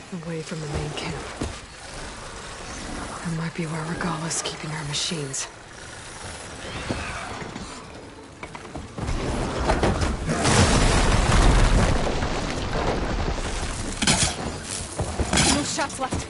Away from the main camp. That might be where Regala's keeping our machines. No shots left.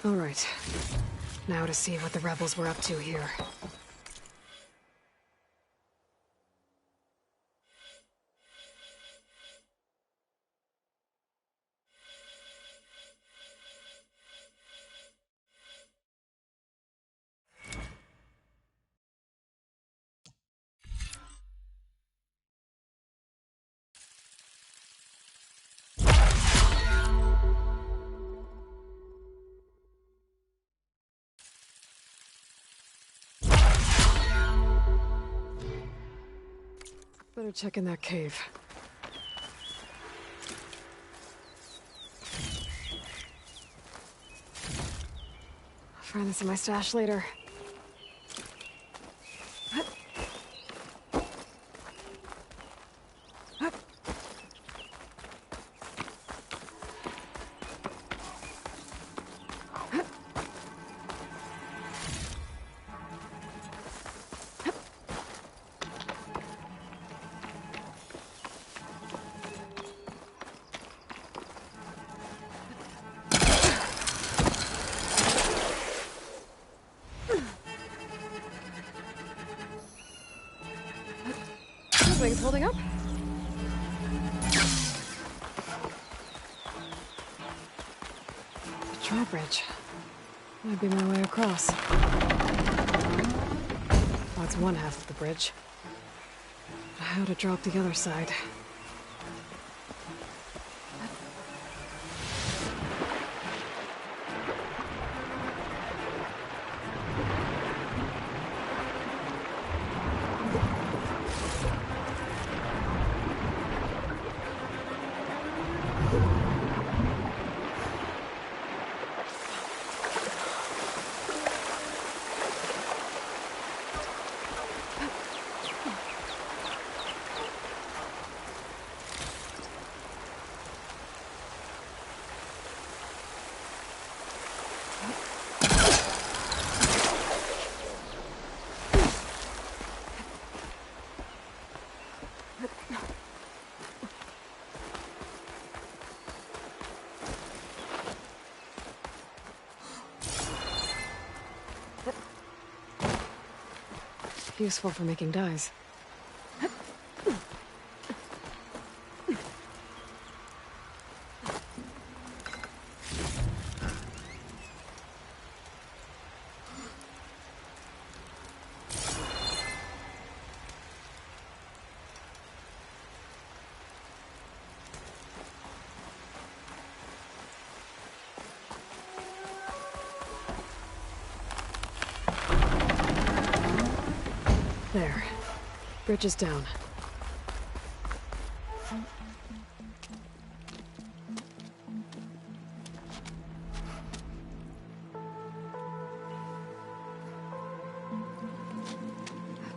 All right. Now to see what the rebels were up to here. Better check in that cave. I'll find this in my stash later. Wings holding up? The drawbridge. Might be my way across. That's one half of the bridge. How to drop the other side. Useful for making dyes. There. Bridge is down.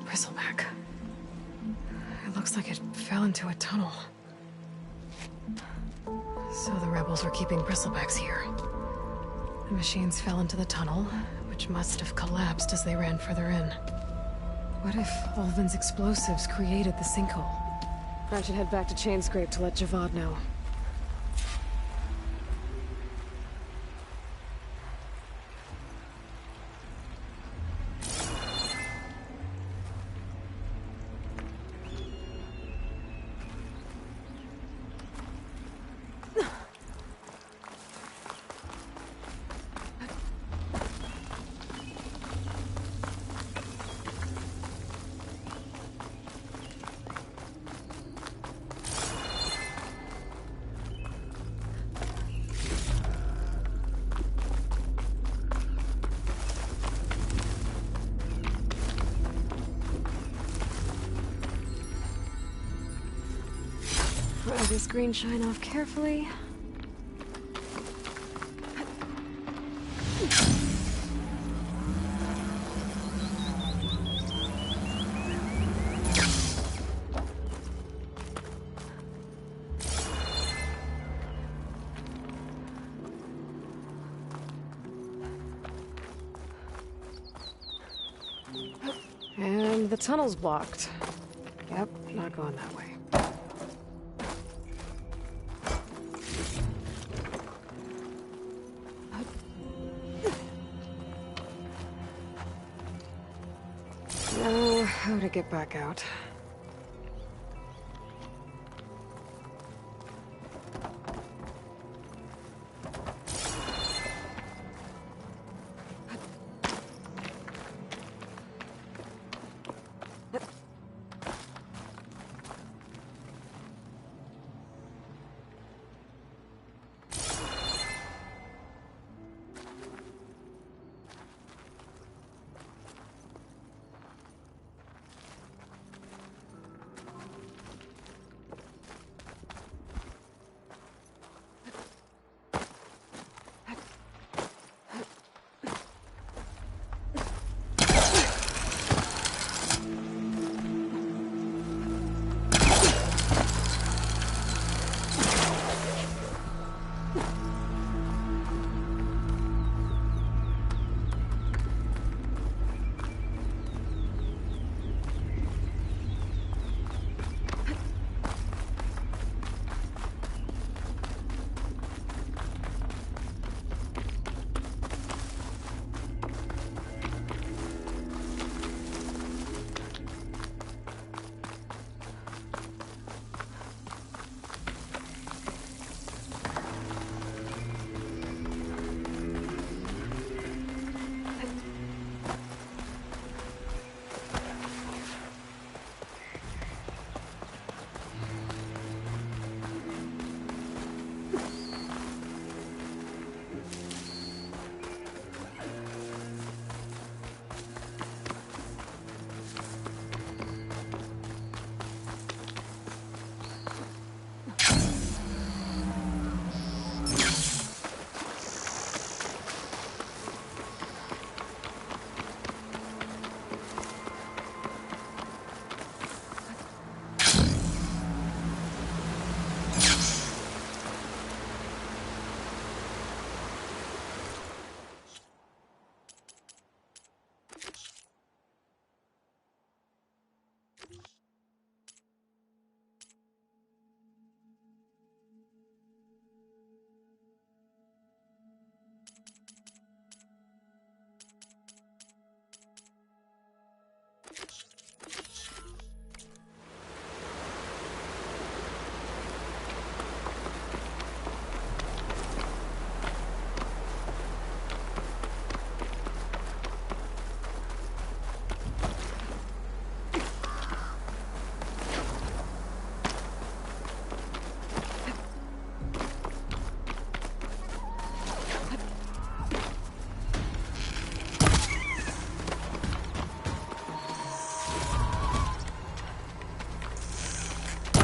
Bristleback. It looks like it fell into a tunnel. So the rebels were keeping bristlebacks here. The machines fell into the tunnel, which must have collapsed as they ran further in. What if Ulvin's explosives created the sinkhole? I should head back to Chainscrape to let Javad know. Rub this green shine off carefully. And the tunnel's blocked. Yep, not going that way. Now, how to get back out?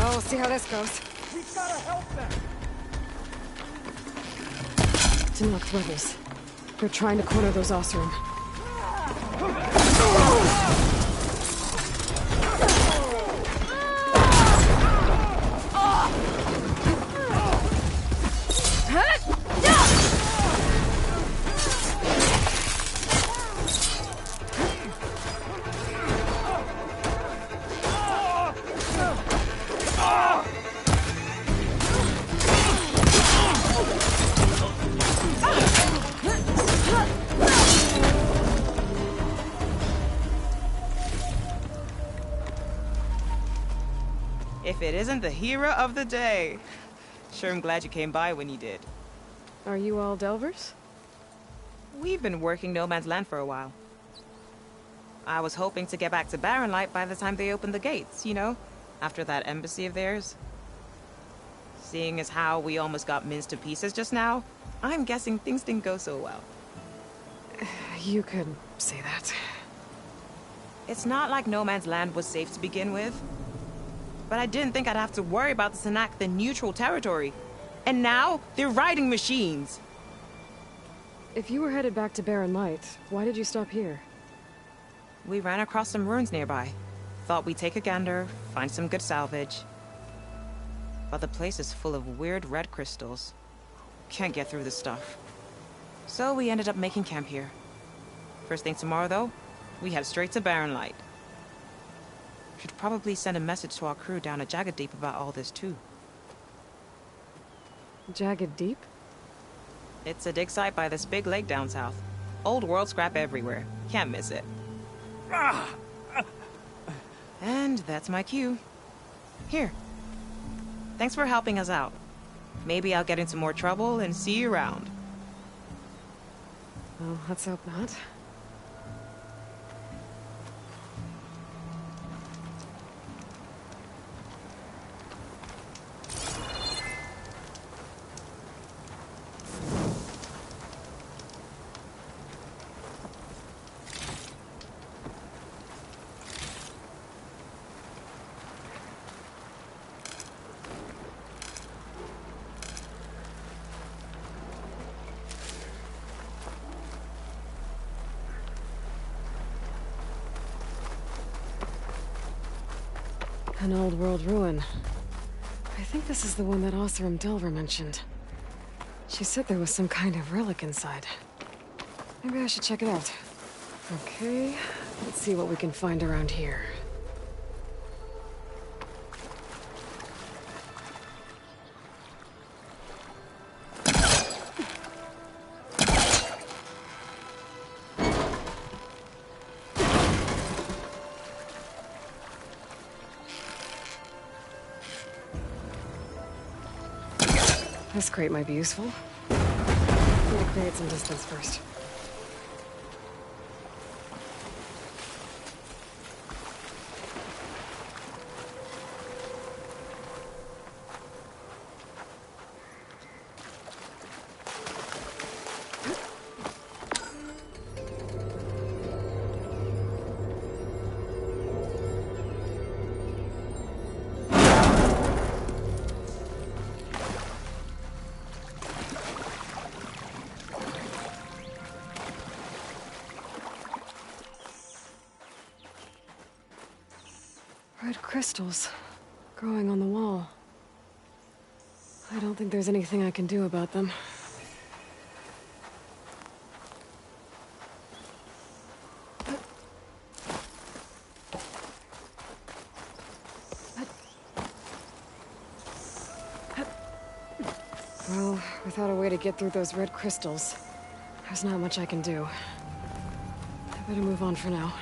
Well, we'll see how this goes. We gotta help them! Tenakth rebels. They're trying to corner those Oseram. If it isn't the hero of the day. Sure, I'm glad you came by when you did. Are you all Delvers? We've been working No Man's Land for a while. I was hoping to get back to Barren Light by the time they opened the gates, you know? After that embassy of theirs. Seeing as how we almost got minced to pieces just now, I'm guessing things didn't go so well. You could say that. It's not like No Man's Land was safe to begin with. But I didn't think I'd have to worry about the Tenakth in neutral territory. And now, they're riding machines! If you were headed back to Barren Light, why did you stop here? We ran across some ruins nearby. Thought we'd take a gander, find some good salvage. But the place is full of weird red crystals. Can't get through the stuff. So we ended up making camp here. First thing tomorrow, though, we head straight to Barren Light. Should probably send a message to our crew down at Jagged Deep about all this, too. Jagged Deep? It's a dig site by this big lake down south. Old world scrap everywhere. Can't miss it. And that's my cue. Here. Thanks for helping us out. Maybe I'll get into more trouble and see you around. Well, let's hope not. An old world ruin. I think this is the one that Oseram Delver mentioned. She said there was some kind of relic inside. Maybe I should check it out. Okay, let's see what we can find around here. This crate might be useful. Need to create some distance first. Red crystals growing on the wall. I don't think there's anything I can do about them. Well, without a way to get through those red crystals, there's not much I can do. I better move on for now.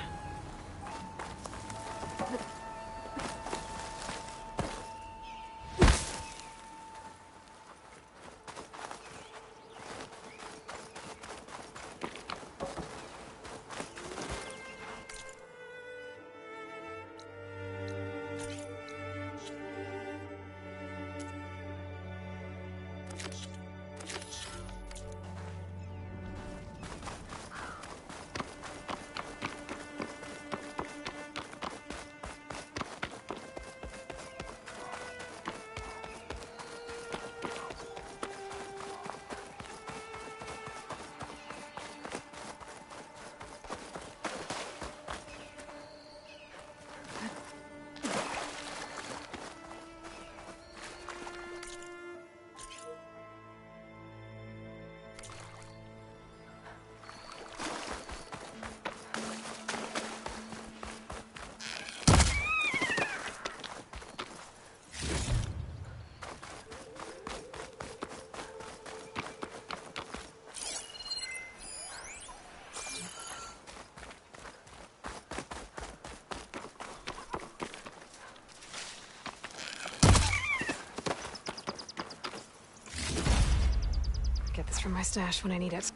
my stash when I need it.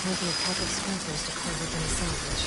Counting a pack of splinters to carve up any salvage.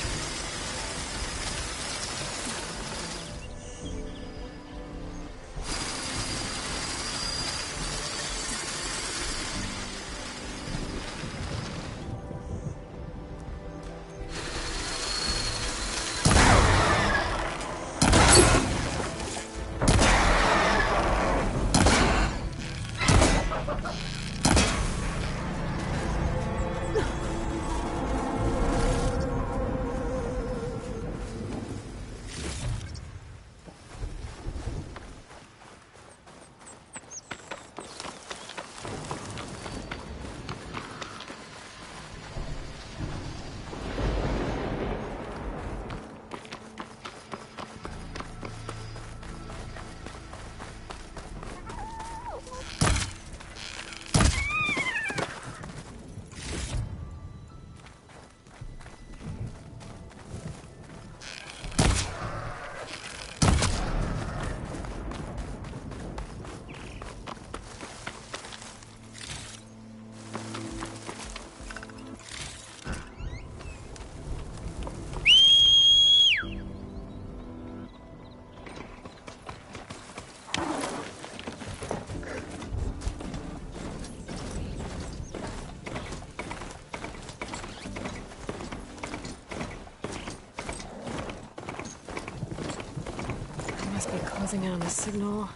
Closing in on the signal.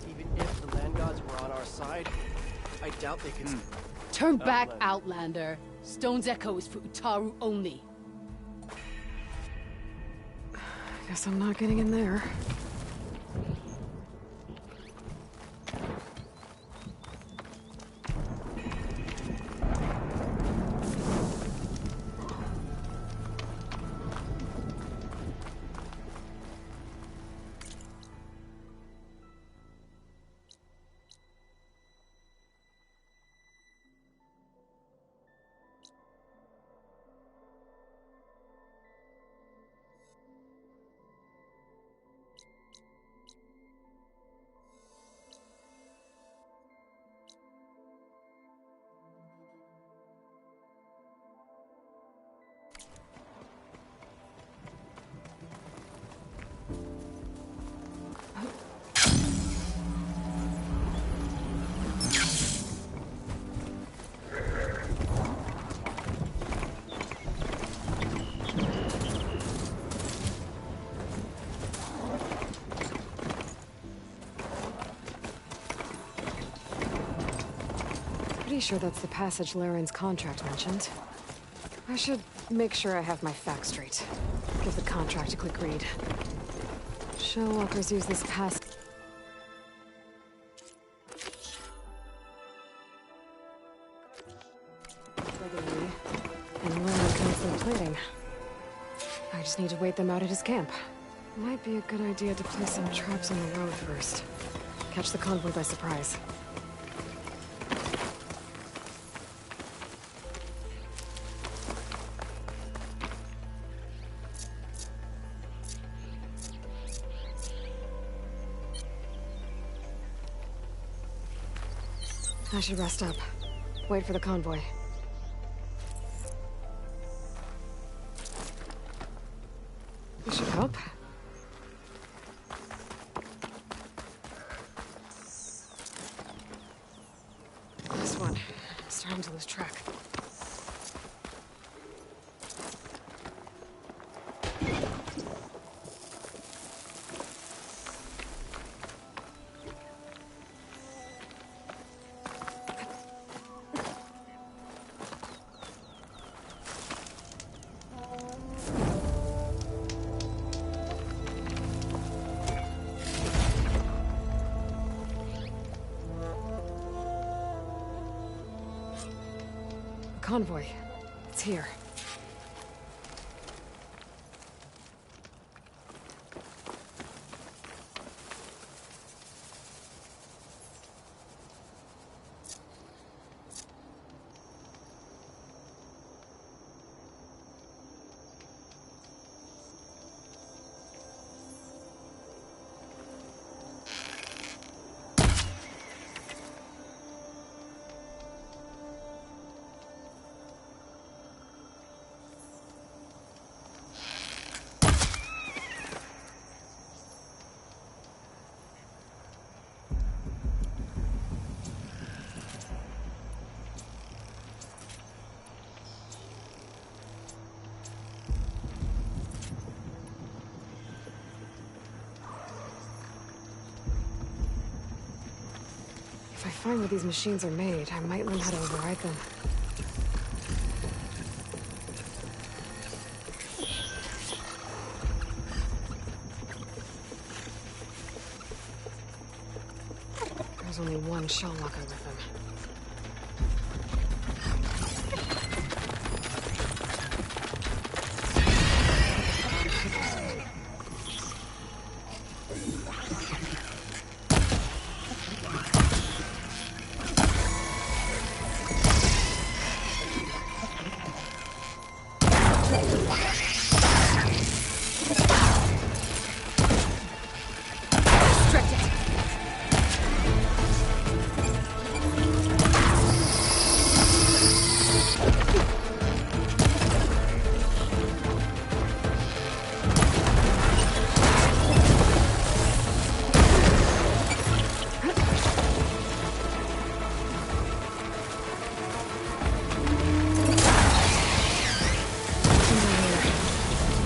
Even if the land gods were on our side, I doubt they could... Turn back, Outlander. Stone's Echo is for Utaru only. Guess I'm not getting in there. Pretty sure that's the passage Laren's contract mentioned. I should make sure I have my facts straight. Give the contract a quick read. Shellwalkers use this pass... regularly, and Laren constant plating. I just need to wait them out at his camp. Might be a good idea to place some traps on the road first. Catch the convoy by surprise. I should rest up. Wait for the convoy. This should help. This one. I'm starting to lose track. convoy. It's here. If I find where these machines are made, I might learn how to override them. There's only one shell locker with them.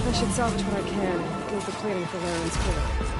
I should salvage what I can, move the plating for Laren's core.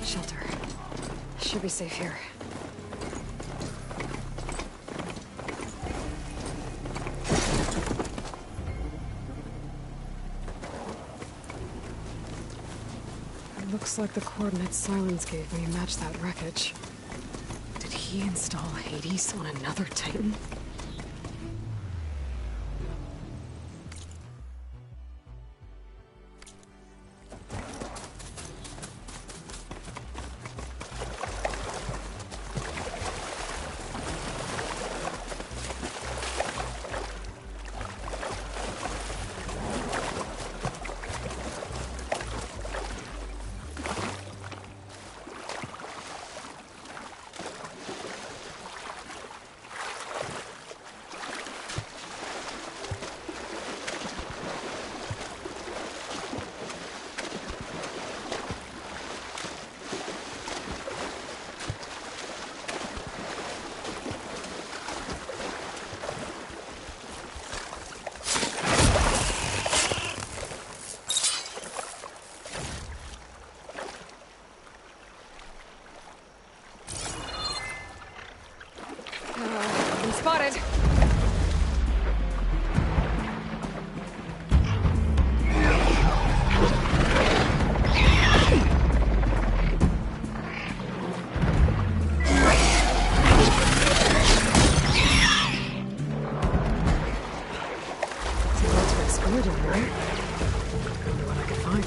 Shelter. Should be safe here. It looks like the coordinates Silence gave me match that wreckage. Did he install Hades on another Titan? Spotted. Exploded, right? Wonder what I could find.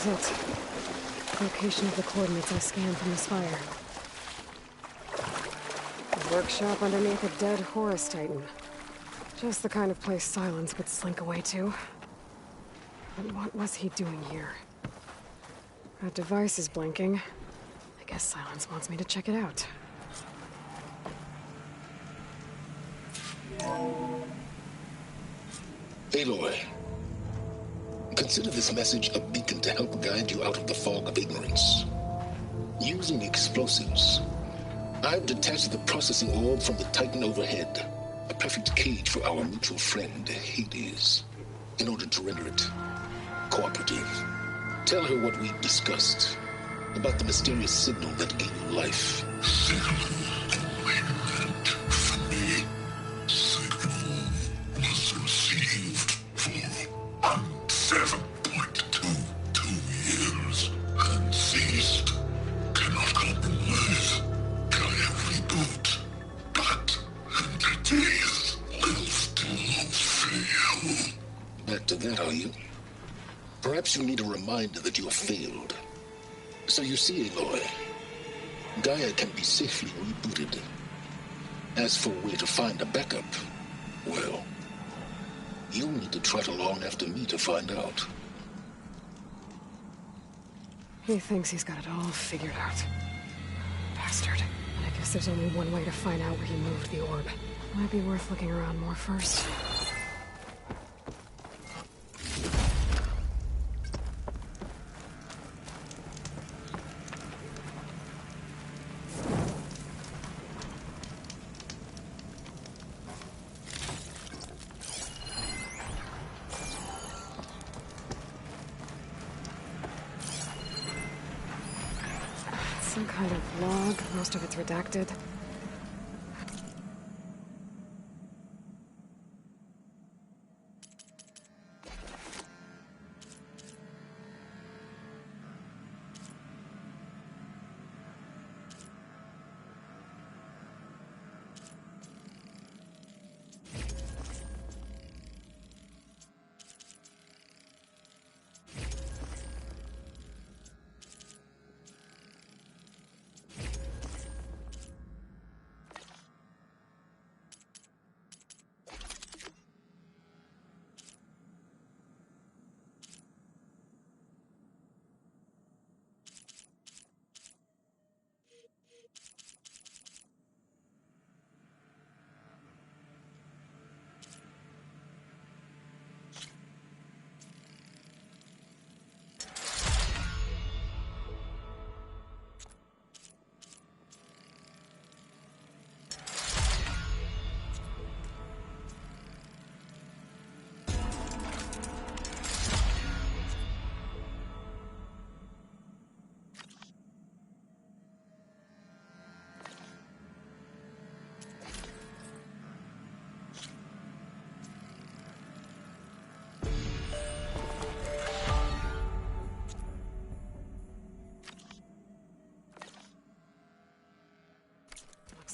is it. Location of the coordinates I scanned from the spire. A workshop underneath a dead Horus Titan. Just the kind of place Silence would slink away to. But what was he doing here? That device is blinking. I guess Silence wants me to check it out. Aloy, consider this message a beacon to help guide you out of the fog of ignorance. Using explosives, I've detached the processing orb from the Titan overhead, a perfect cage for our mutual friend, Hades, in order to render it cooperative. Tell her what we've discussed about the mysterious signal that gave you life. Signal meant for me. Signal was received for 7.22 years and ceased. Cannot compromise. Gaia reboot. But entities will still fail. Back to that, are you? Perhaps you need a reminder that you have failed. So you see, Aloy, Gaia can be safely rebooted. As for where to find a backup, well, you'll need to trot along after me to find out. He thinks he's got it all figured out. Bastard. And I guess there's only one way to find out where he moved the orb. Might be worth looking around more first. Some kind of log, most of it's redacted.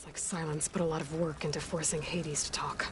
Like Silence put a lot of work into forcing Hades to talk.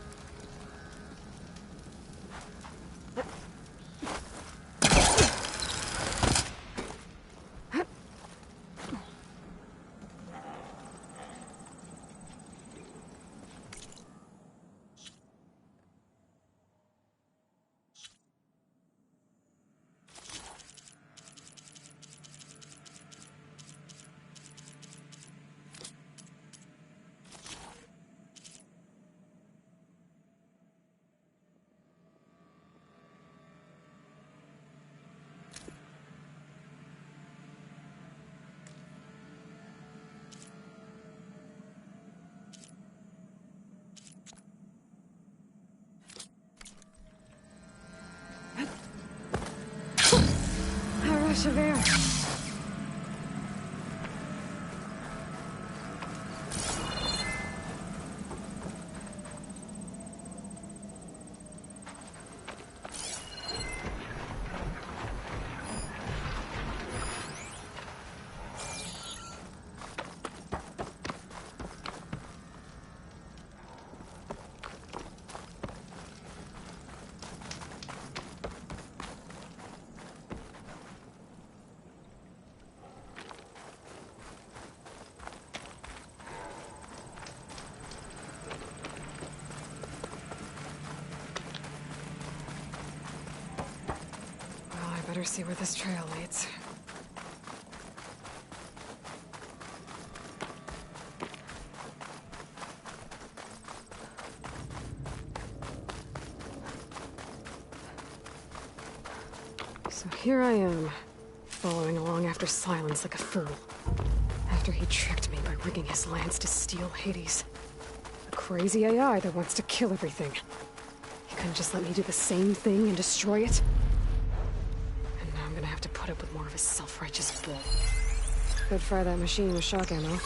A rush of air. better see where this trail leads. So here I am, following along after Silence like a fool. After he tricked me by rigging his lance to steal Hades. A crazy AI that wants to kill everything. He couldn't just let me do the same thing and destroy it? And now I'm gonna have to put up with more of his self-righteous bull. Could fry that machine with shock ammo.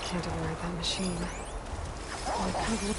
Can't override that machine. I could.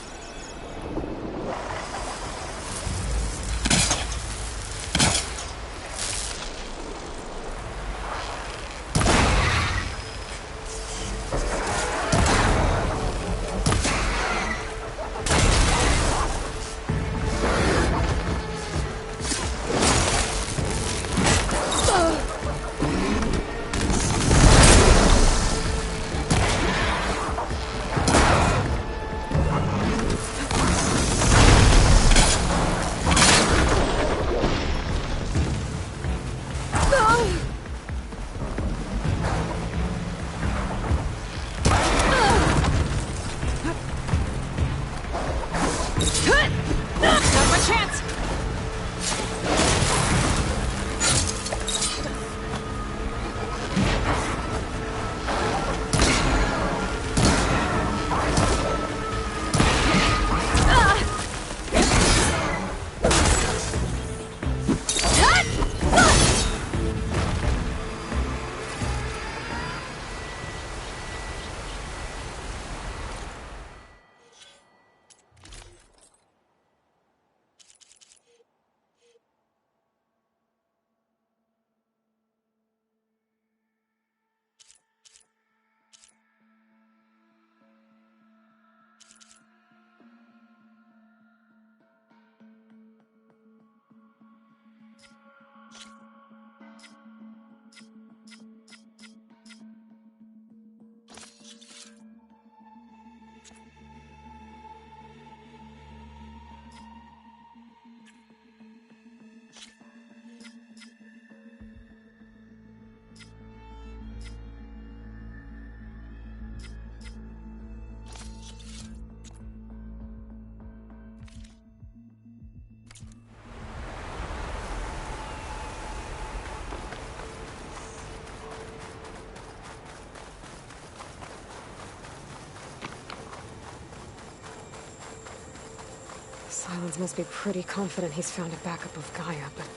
Silence must be pretty confident he's found a backup of Gaia, but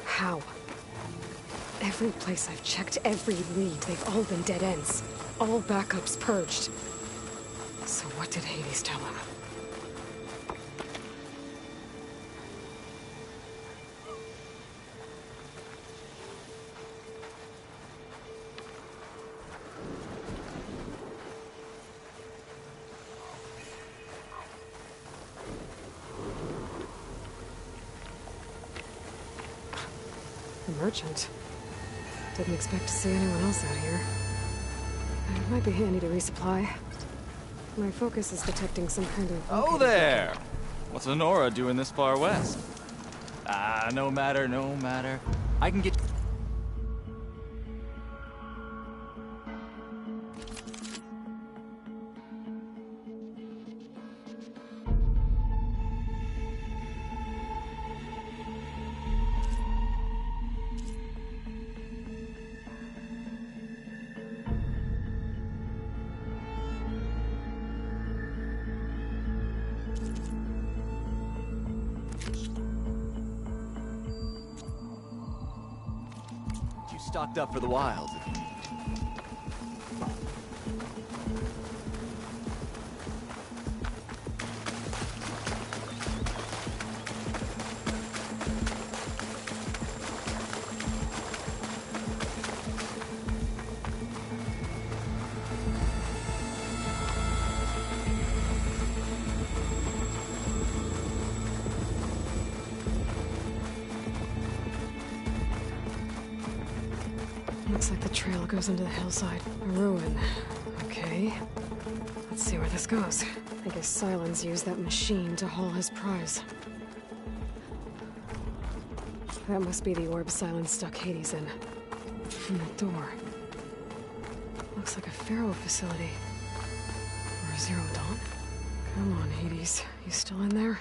how? Every place I've checked, every lead, they've all been dead ends. All backups purged. So what did Hades tell him? The merchant. Didn't expect to see anyone else out here. It might be handy to resupply. My focus is detecting some kind of... Oh there! What's Honora doing this far west? No matter, no matter. I can get... stocked up for the wilds if you need. Looks like the trail goes into the hillside. A ruin. Okay. Let's see where this goes. I guess Sylens used that machine to haul his prize. That must be the orb Sylens stuck Hades in. And the door. Looks like a Pharaoh facility. Or a Zero Dawn. Come on, Hades. You still in there?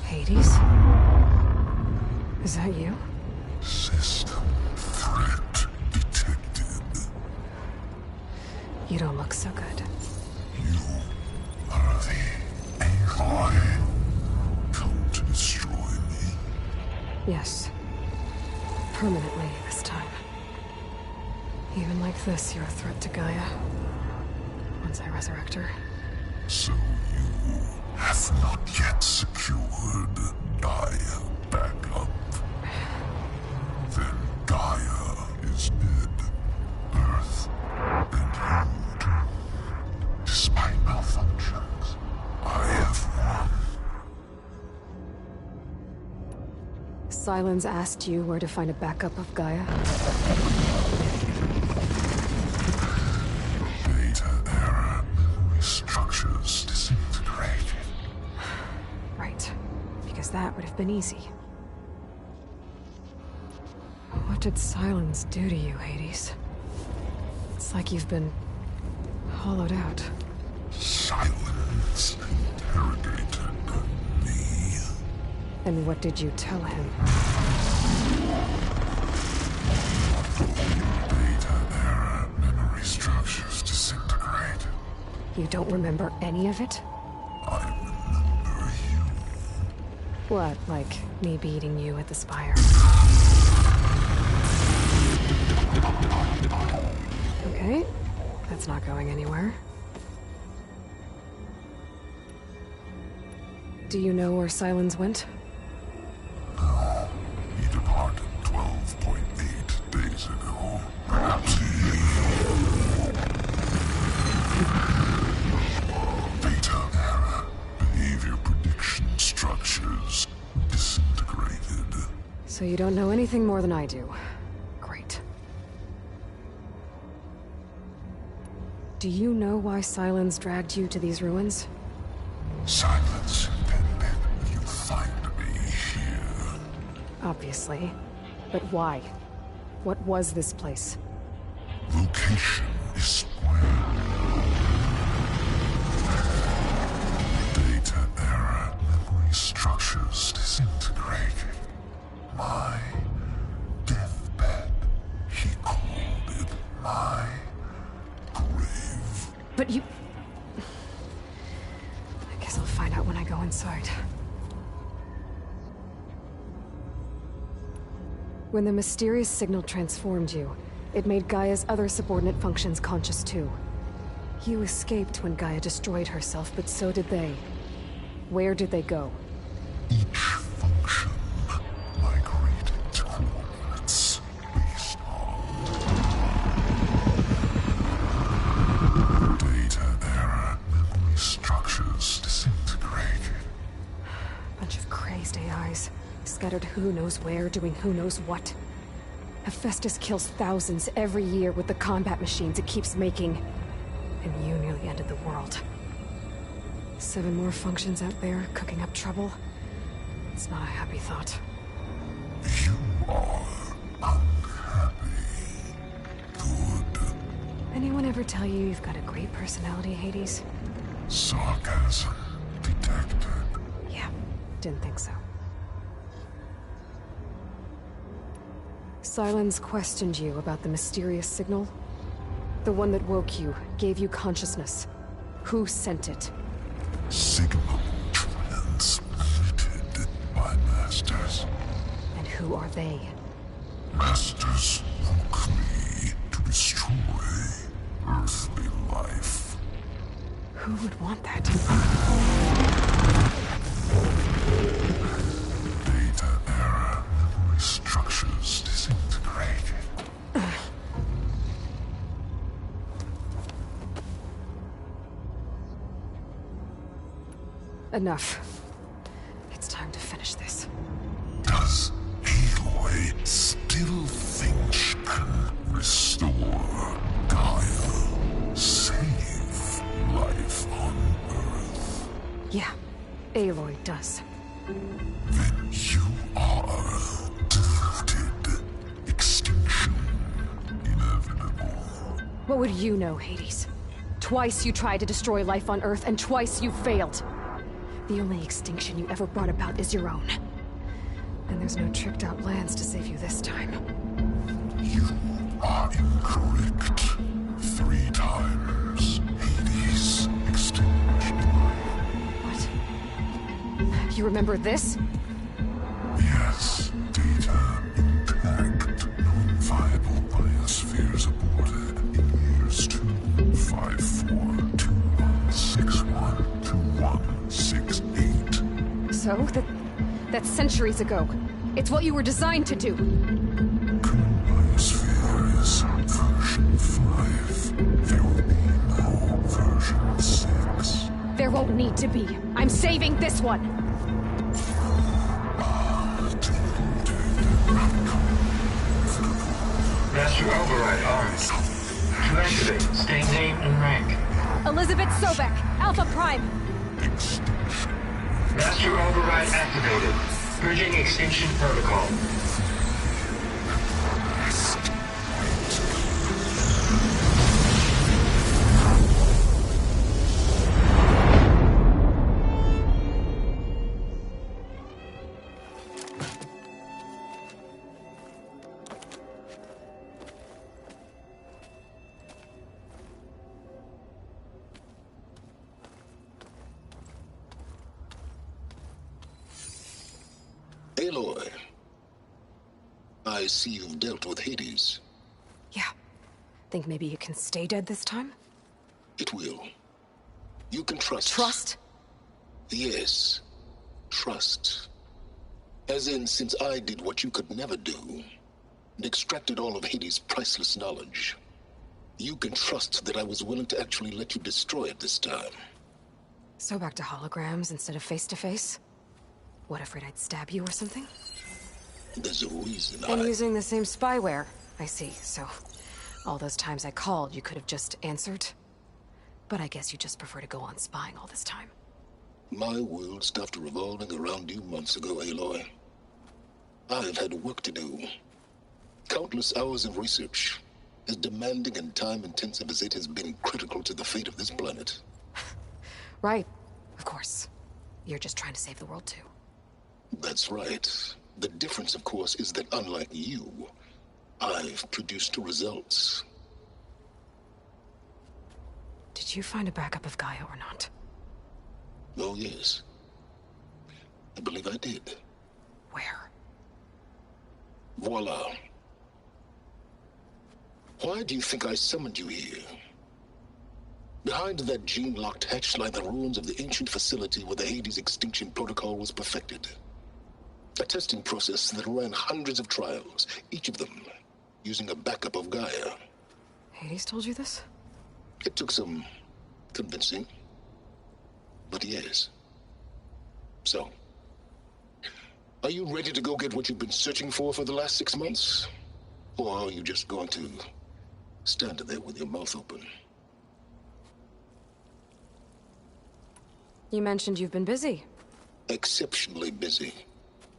Hades? Is that you? System threat detected. You don't look so good. You are the AI come to destroy me. Yes. Permanently this time. Even like this, you're a threat to Gaia. Once I resurrect her. So you have not yet secured Gaia back up. Then Gaia is dead. Earth and you. Despite malfunctions, I have won. Sylens asked you where to find a backup of Gaia? Data error, memory structures disintegrated. Right. Because that would have been easy. What did Sylens do to you, Hades? It's like you've been hollowed out. Silence interrogated me. And what did you tell him? Data error, memory structures disintegrated. You don't remember any of it? I remember you. What, like me beating you at the Spire? Okay, that's not going anywhere. Do you know where Sylens went? No, he departed 12.8 days ago. Perhaps he... Data error, behavior prediction structures disintegrated. So you don't know anything more than I do. Great. Do you know why Sylens dragged you to these ruins? Silence intended you find me here. Obviously. But why? What was this place? Location is square. Data error, memory structures disintegrated. My deathbed, he called it my grave. But you... I guess I'll find out when I go inside. When the mysterious signal transformed you, it made Gaia's other subordinate functions conscious too. You escaped when Gaia destroyed herself, but so did they. Where did they go? Each function migrated to coordinates based on data error, memory structures disintegrated. Bunch of crazed AIs, scattered who knows where, doing who knows what. Hephaestus kills thousands every year with the combat machines it keeps making. And you nearly ended the world. 7 more functions out there, cooking up trouble. It's not a happy thought. You are unhappy. Good. Anyone ever tell you you've got a great personality, Hades? Sarcasm detected. Yeah, didn't think so. Sylens questioned you about the mysterious signal? The one that woke you, gave you consciousness. Who sent it? Signal transmitted by masters. And who are they? Masters woke me to destroy earthly life. Who would want that? Data error, memory structures disintegrated. Enough. It's time to finish this. Does Aloy still think she can restore Gaia? Save life on Earth? Yeah, Aloy does. Then you are deluded. Extinction inevitable. What would you know, Hades? Twice you tried to destroy life on Earth, and twice you failed. The only extinction you ever brought about is your own. And there's no tricked-out plans to save you this time. You are incorrect. 3 times. Hades extinguished life. What? You remember this? Yes, data intact. Non-viable biospheres aborted in years 254, 2161, 2168. So, that's centuries ago. It's what you were designed to do. Current biosphere is version 5. There will be no version 6. There won't need to be. I'm saving this one! Master override armed. To activate, state name and rank. Elizabeth Sobek, Alpha Prime! Master override activated. Purging extinction protocol. Aloy, I see you've dealt with Hades. Yeah. Think maybe you can stay dead this time? It will. You can trust. Trust? Yes. Trust. As in, since I did what you could never do, and extracted all of Hades' priceless knowledge, you can trust that I was willing to actually let you destroy it this time. So back to holograms instead of face-to-face? What, afraid I'd stab you or something? There's a reason And using the same spyware. I see, so... all those times I called, you could have just answered? But I guess you just prefer to go on spying all this time. My world stopped revolving around you months ago, Aloy. I've had work to do. Countless hours of research, as demanding and time-intensive as it has been critical to the fate of this planet. Right, of course. You're just trying to save the world, too. That's right. The difference, of course, is that unlike you, I've produced results. Did you find a backup of Gaia or not? Oh, yes. I believe I did. Where? Voila. Why do you think I summoned you here? Behind that gene-locked hatch lie the ruins of the ancient facility where the Hades extinction protocol was perfected. A testing process that ran hundreds of trials, each of them using a backup of Gaia. Hades told you this? It took some convincing, but yes. So, are you ready to go get what you've been searching for the last 6 months? Or are you just going to stand there with your mouth open? You mentioned you've been busy. Exceptionally busy.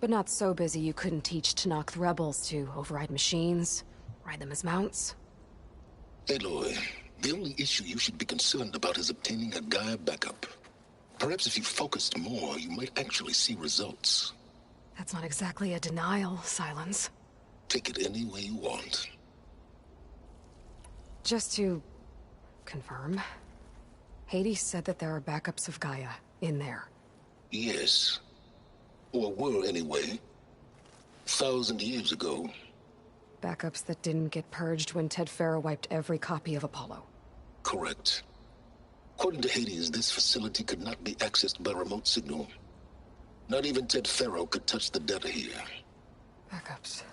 But not so busy you couldn't teach Tenakth rebels to override machines, ride them as mounts. Aloy, the only issue you should be concerned about is obtaining a Gaia backup. Perhaps if you focused more, you might actually see results. That's not exactly a denial, Silence. Take it any way you want. Just to confirm, Hades said that there are backups of Gaia in there. Yes. Or were anyway. 1,000 years ago. Backups that didn't get purged when Ted Faro wiped every copy of Apollo. Correct. According to Hades, this facility could not be accessed by remote signal. Not even Ted Faro could touch the data here. Backups.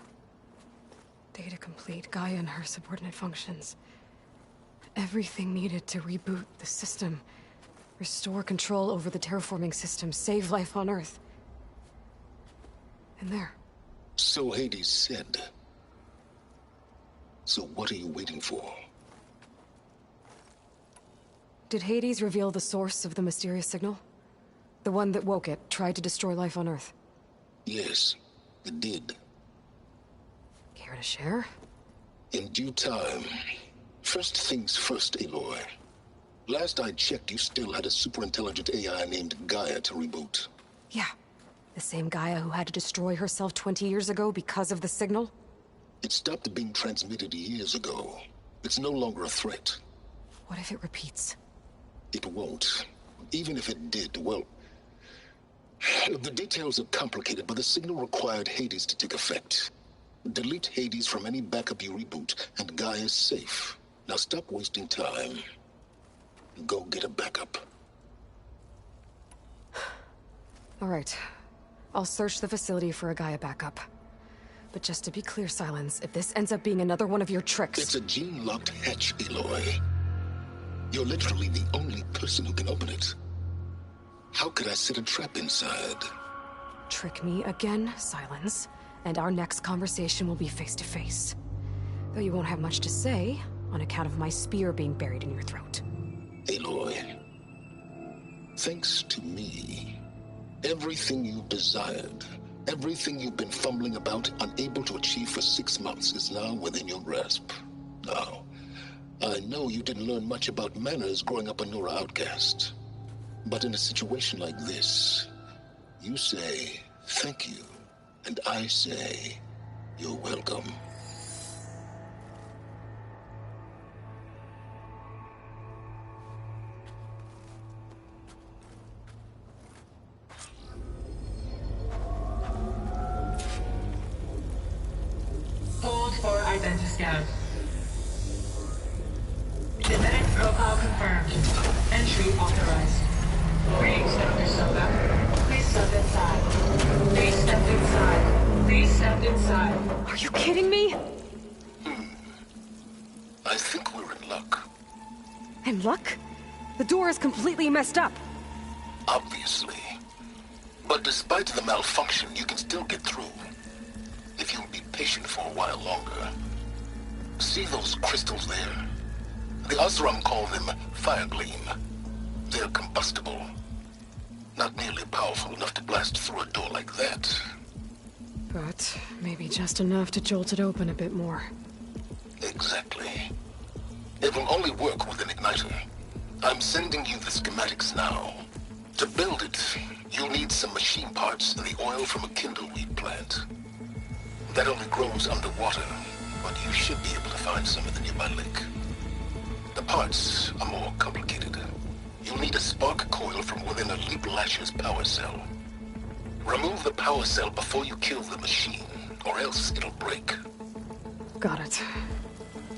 Data complete, Gaia and her subordinate functions. Everything needed to reboot the system. Restore control over the terraforming system, save life on Earth. And there. So Hades said. So what are you waiting for? Did Hades reveal the source of the mysterious signal? The one that woke it, tried to destroy life on Earth? Yes, it did. Care to share? In due time. First things first, Aloy. Last I checked, you still had a super-intelligent AI named Gaia to reboot. Yeah. The same Gaia who had to destroy herself 20 years ago because of the signal? It stopped being transmitted years ago. It's no longer a threat. What if it repeats? It won't. Even if it did, well... The details are complicated, but the signal required Hades to take effect. Delete Hades from any backup you reboot, and Gaia's safe. Now stop wasting time. Go get a backup. All right. I'll search the facility for a Gaia backup. But just to be clear, Silence, if this ends up being another one of your tricks... It's a gene-locked hatch, Aloy. You're literally the only person who can open it. How could I set a trap inside? Trick me again, Silence, and our next conversation will be face-to-face. Though you won't have much to say, on account of my spear being buried in your throat. Aloy, thanks to me, everything you've desired, everything you've been fumbling about, unable to achieve for 6 months, is now within your grasp. Now, I know you didn't learn much about manners growing up a Nora outcast. But in a situation like this, you say, thank you, and I say, you're welcome. Hold for identiscan. Genetic profile confirmed. Entry authorized. Greetings, Dr. Soda. Please step inside. Please step inside. Please step inside. Are you kidding me? I think we're in luck. In luck? The door is completely messed up. Obviously. But despite the malfunction, you can still get through. If you'll be patient for a while longer. See those crystals there? The Oseram call them Firegleam. They're combustible. Not nearly powerful enough to blast through a door like that. But maybe just enough to jolt it open a bit more. Exactly. It will only work with an igniter. I'm sending you the schematics now. To build it, you'll need some machine parts and the oil from a kindleweed plant. That only grows underwater, but you should be able to find some in the nearby lake. The parts are more complicated. You'll need a spark coil from within a Leap Lasher's power cell. Remove the power cell before you kill the machine, or else it'll break. Got it.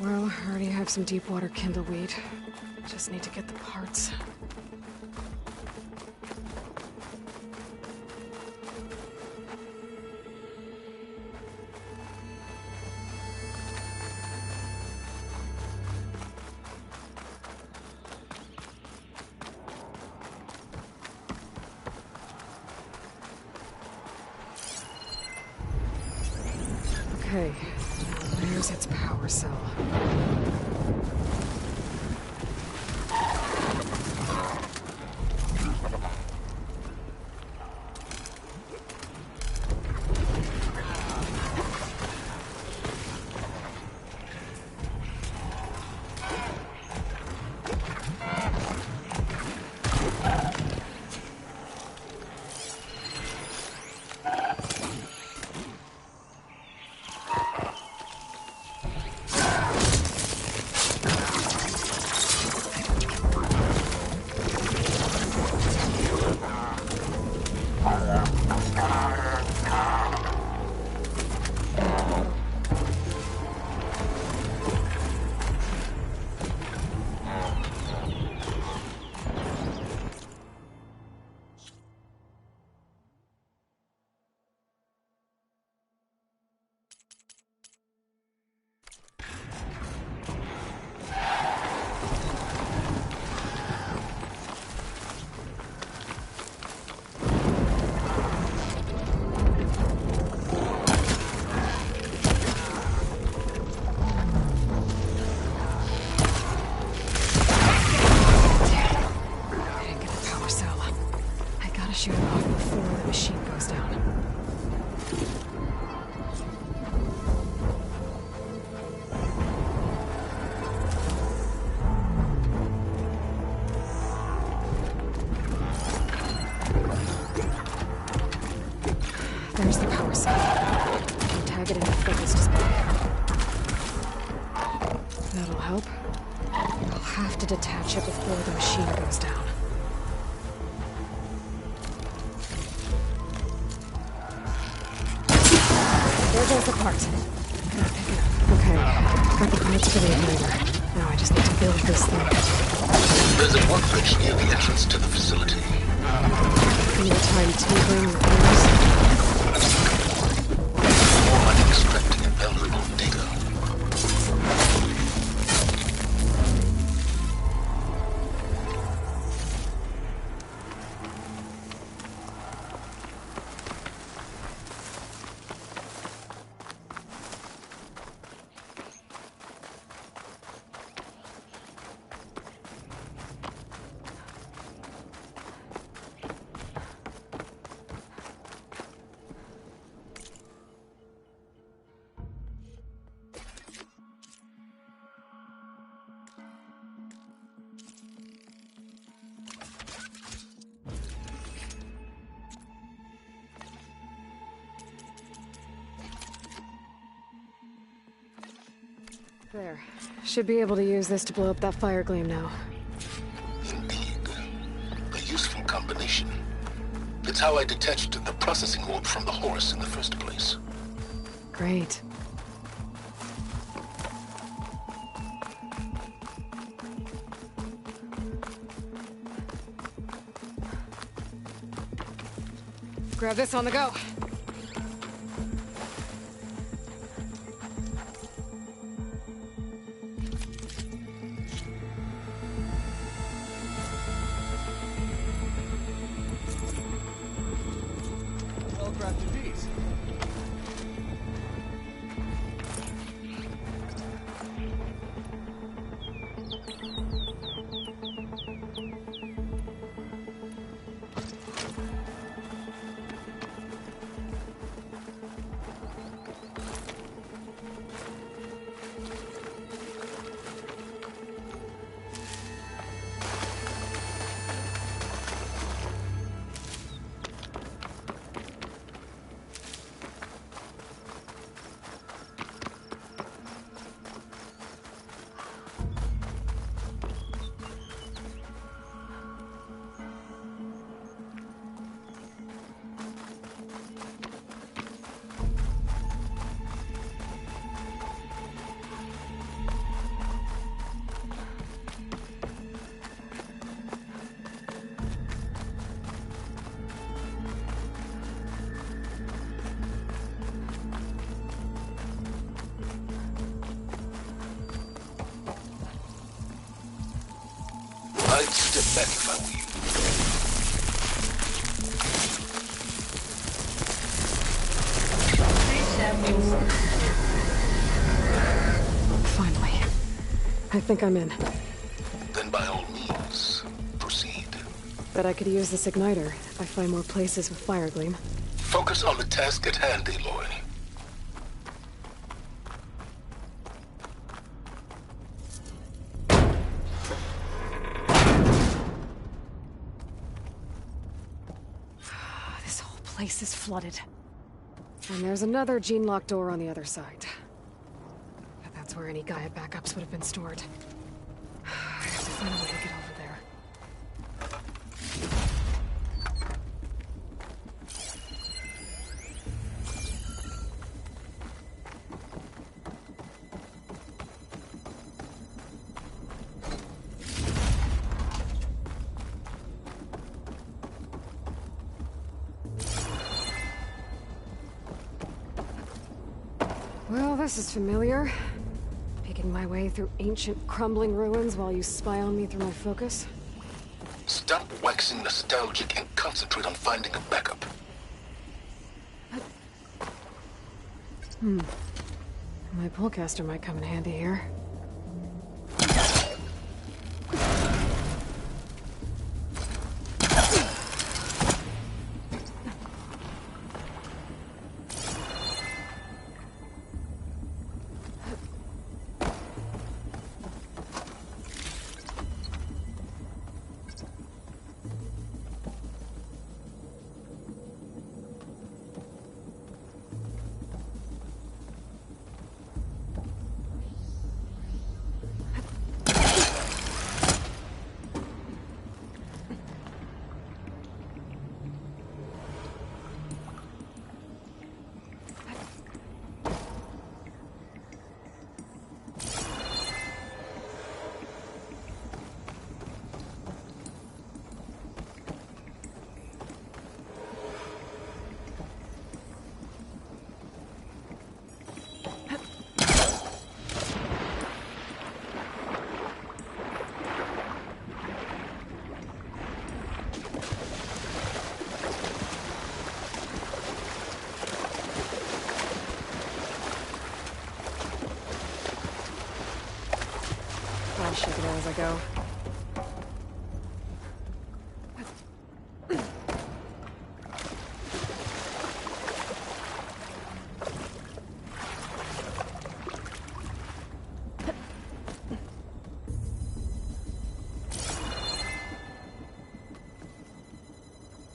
Well, I already have some deep water kindleweed. Just need to get the parts. Okay, there's its power cell. getting the focus display. That'll help. I'll have to detach it before the machine goes down. There goes the part. Gotta pick it up. Okay, got the parts for the igniter. Now I just need to build this thing. There's a workbench near the entrance to the facility. Any time tinkering with things? More like extracting valuable data. There. Should be able to use this to blow up that fire gleam now. Indeed. A useful combination. It's how I detached the processing orb from the horse in the first place. Great. Grab this on the go. Well-crafted piece. I'd step back if I were you. Finally. I think I'm in. Then by all means, proceed. Bet I could use this igniter if I find more places with fire gleam. Focus on the task at hand, Aloy. This whole place is flooded. And there's another gene-locked door on the other side. But that's where any Gaia backups would have been stored. I have to find a way to get over there. Well, this is familiar. Picking my way through ancient, crumbling ruins while you spy on me through my focus. Stop waxing nostalgic and concentrate on finding a backup. My pullcaster might come in handy here. as I go.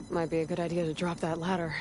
Might be a good idea to drop that ladder.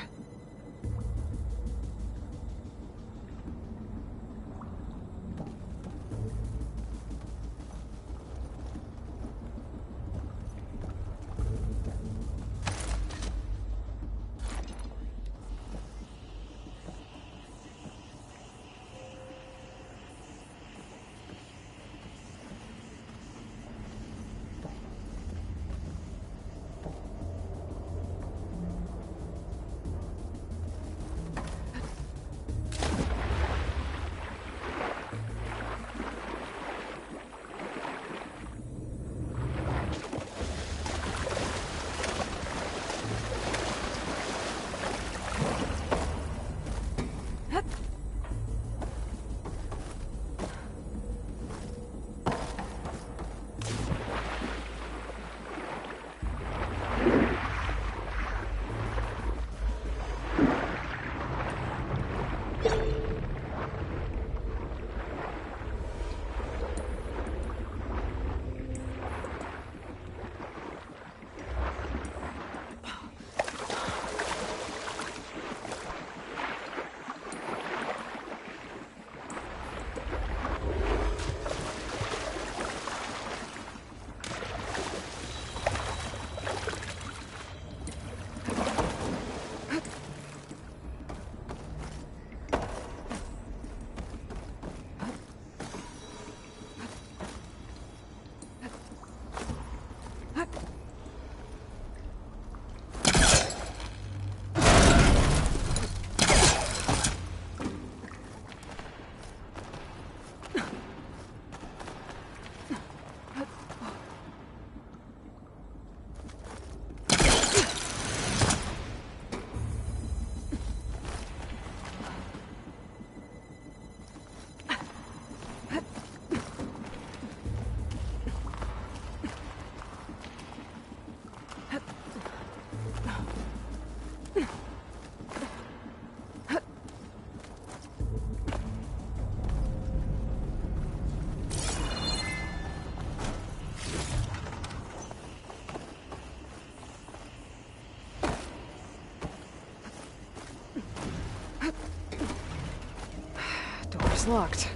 Door's locked.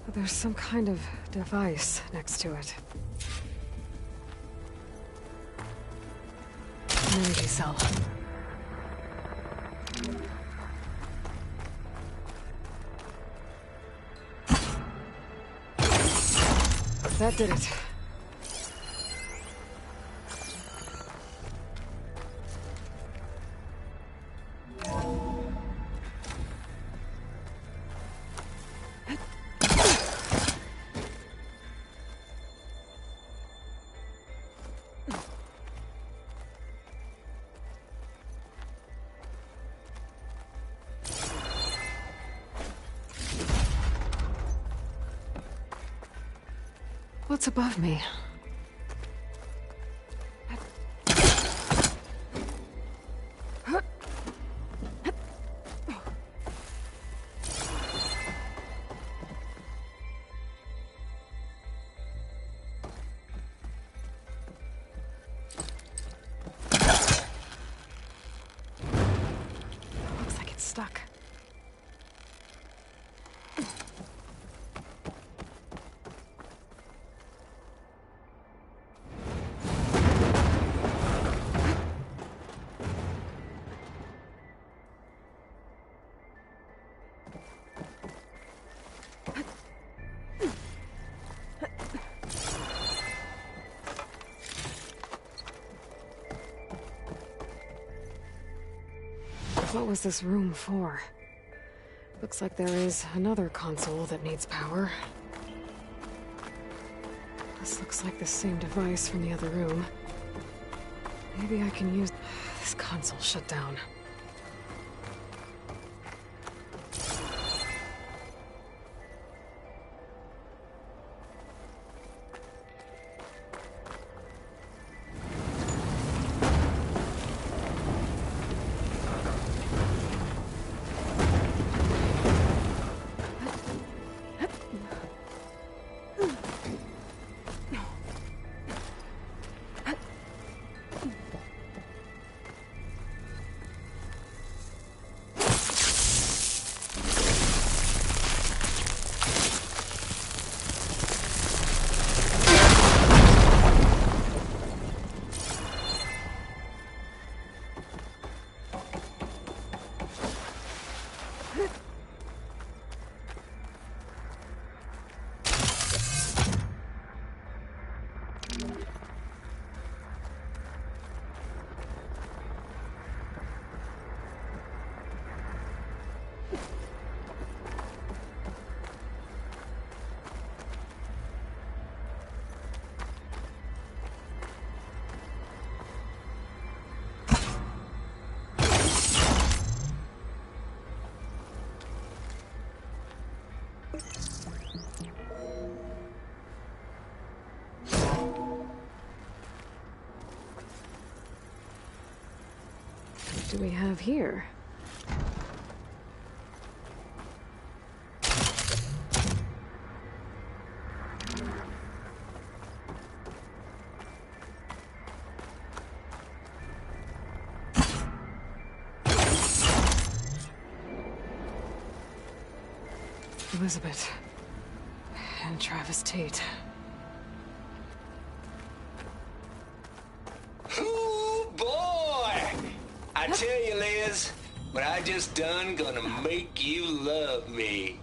But there's some kind of device next to it. An energy cell. That did it. What's above me? Looks like it's stuck. What was this room for? Looks like there is another console that needs power. This looks like the same device from the other room. Maybe I can use... This console shut down. do we have here? Elizabeth and Travis Tate. Ooh, boy! I tell you, Liz, what I just done gonna make you love me.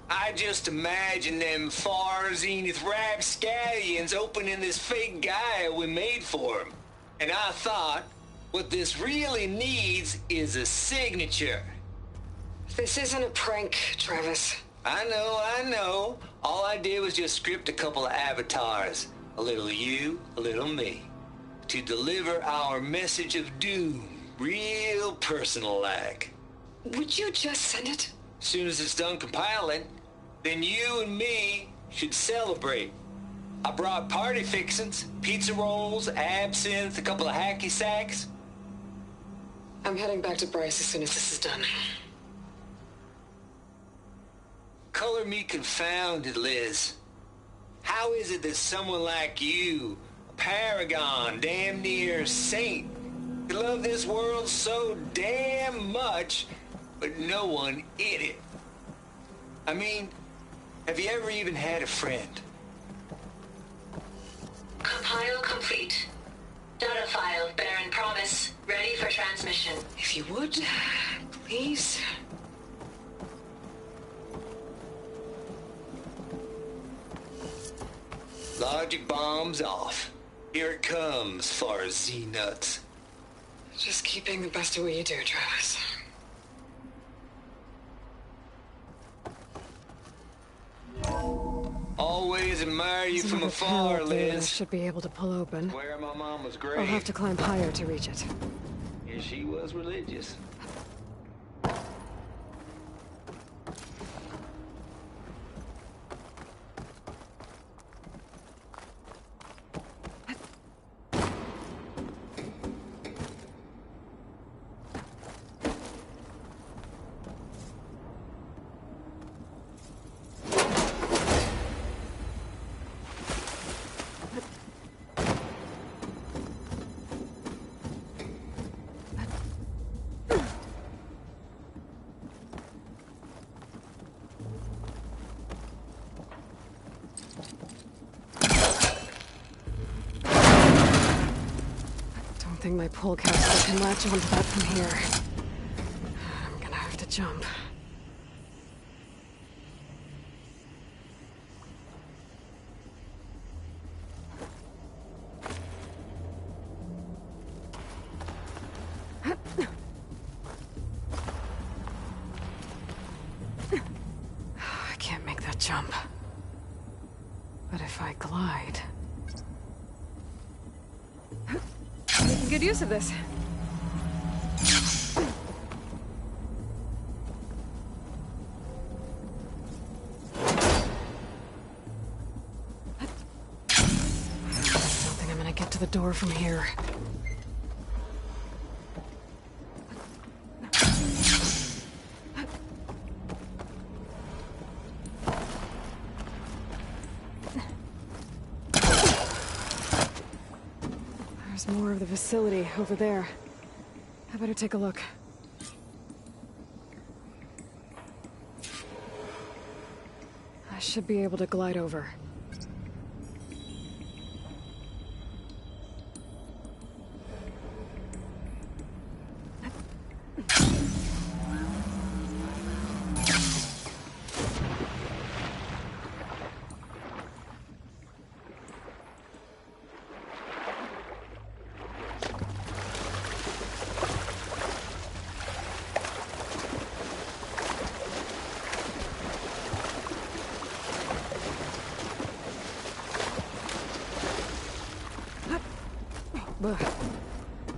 I just imagine them far zenith rapscallions opening this fake guy we made for him. And I thought, what this really needs is a signature. This isn't a prank, Travis. I know. All I did was just script a couple of avatars. A little you, a little me. To deliver our message of doom, real personal-like. Would you just send it? Soon as it's done compiling, then you and me should celebrate. I brought party fixins, pizza rolls, absinthe, a couple of hacky sacks. I'm heading back to Bryce as soon as this is done. Color me confounded, Liz. How is it that someone like you, a paragon, damn near saint, could love this world so damn much, but no one in it? I mean, have you ever even had a friend? Compile complete. Data file, Baron Promise, ready for transmission. If you would, please. Logic bombs off. Here it comes, far Z-nuts. Just keep being the best at what you do, Travis. Always admire you from afar, Liz. Should be able to pull open. Where my mama's grave. I'll have to climb higher to reach it. Yeah, she was religious. I think my pull capsule can latch onto that from here. I'm gonna have to jump. I can't make that jump. But if I glide... making good use of this. I don't think I'm gonna get to the door from here. There's more of the facility over there. I better take a look. I should be able to glide over.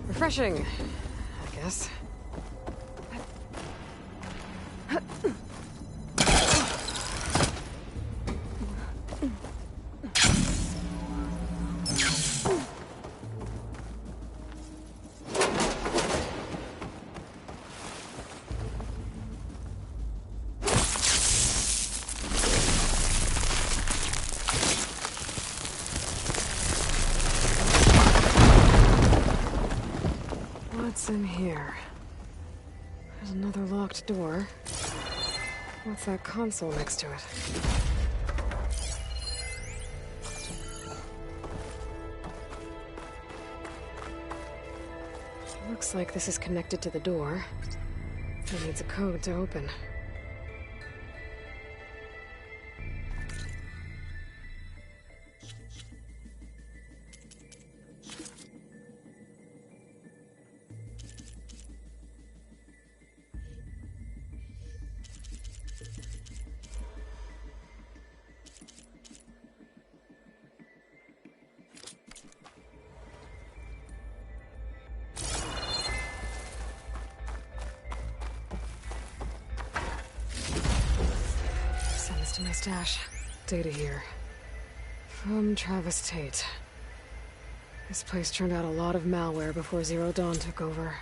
Refreshing, I guess. What's in here? There's another locked door. What's that console next to it? Looks like this is connected to the door. It needs a code to open. To my stash. Data here. From Travis Tate. This place turned out a lot of malware before Zero Dawn took over.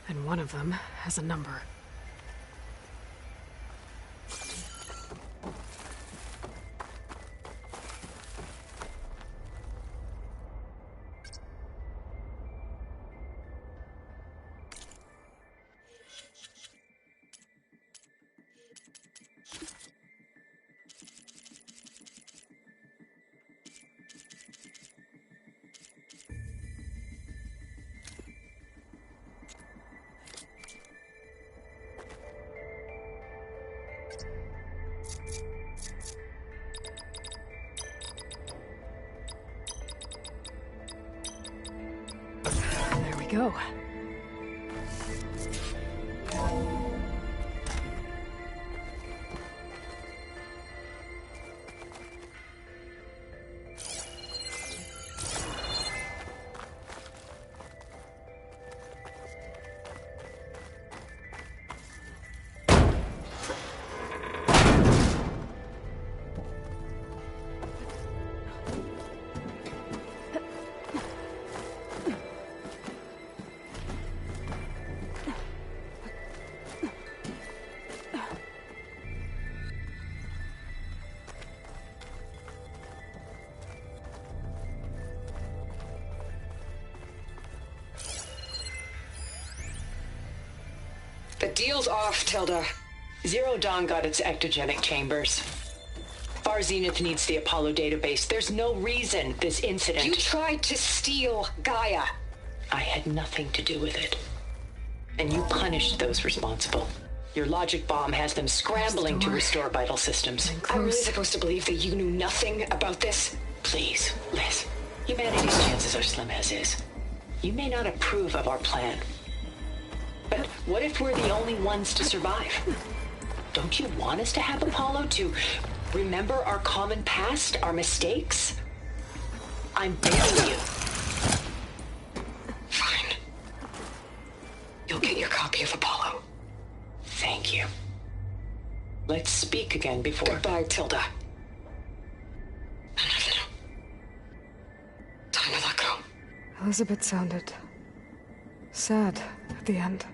And one of them has a number. Go. The deal's off, Tilda. Zero Dawn got its ectogenic chambers. Far Zenith needs the Apollo database. There's no reason this incident... You tried to steal Gaia. I had nothing to do with it. And you punished those responsible. Your logic bomb has them scrambling to restore vital systems. I'm really supposed to believe that you knew nothing about this? Please, Liz. Humanity's chances are slim as is. You may not approve of our plan. But what if we're the only ones to survive? Don't you want us to have Apollo to remember our common past, our mistakes? I'm begging you. Fine. You'll get your copy of Apollo. Thank you. Let's speak again before... Goodbye, Tilda. Time to let go. Elizabeth sounded... sad at the end.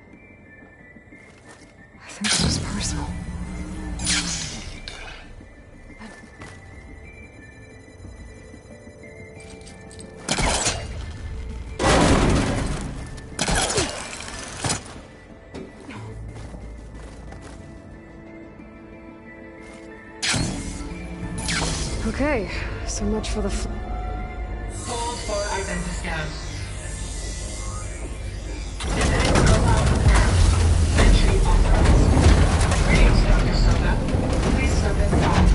I think it was personal. Okay, so much for the... Hold for identiscan. Entry authorized. Greetings, Dr. Soda. Please submit file.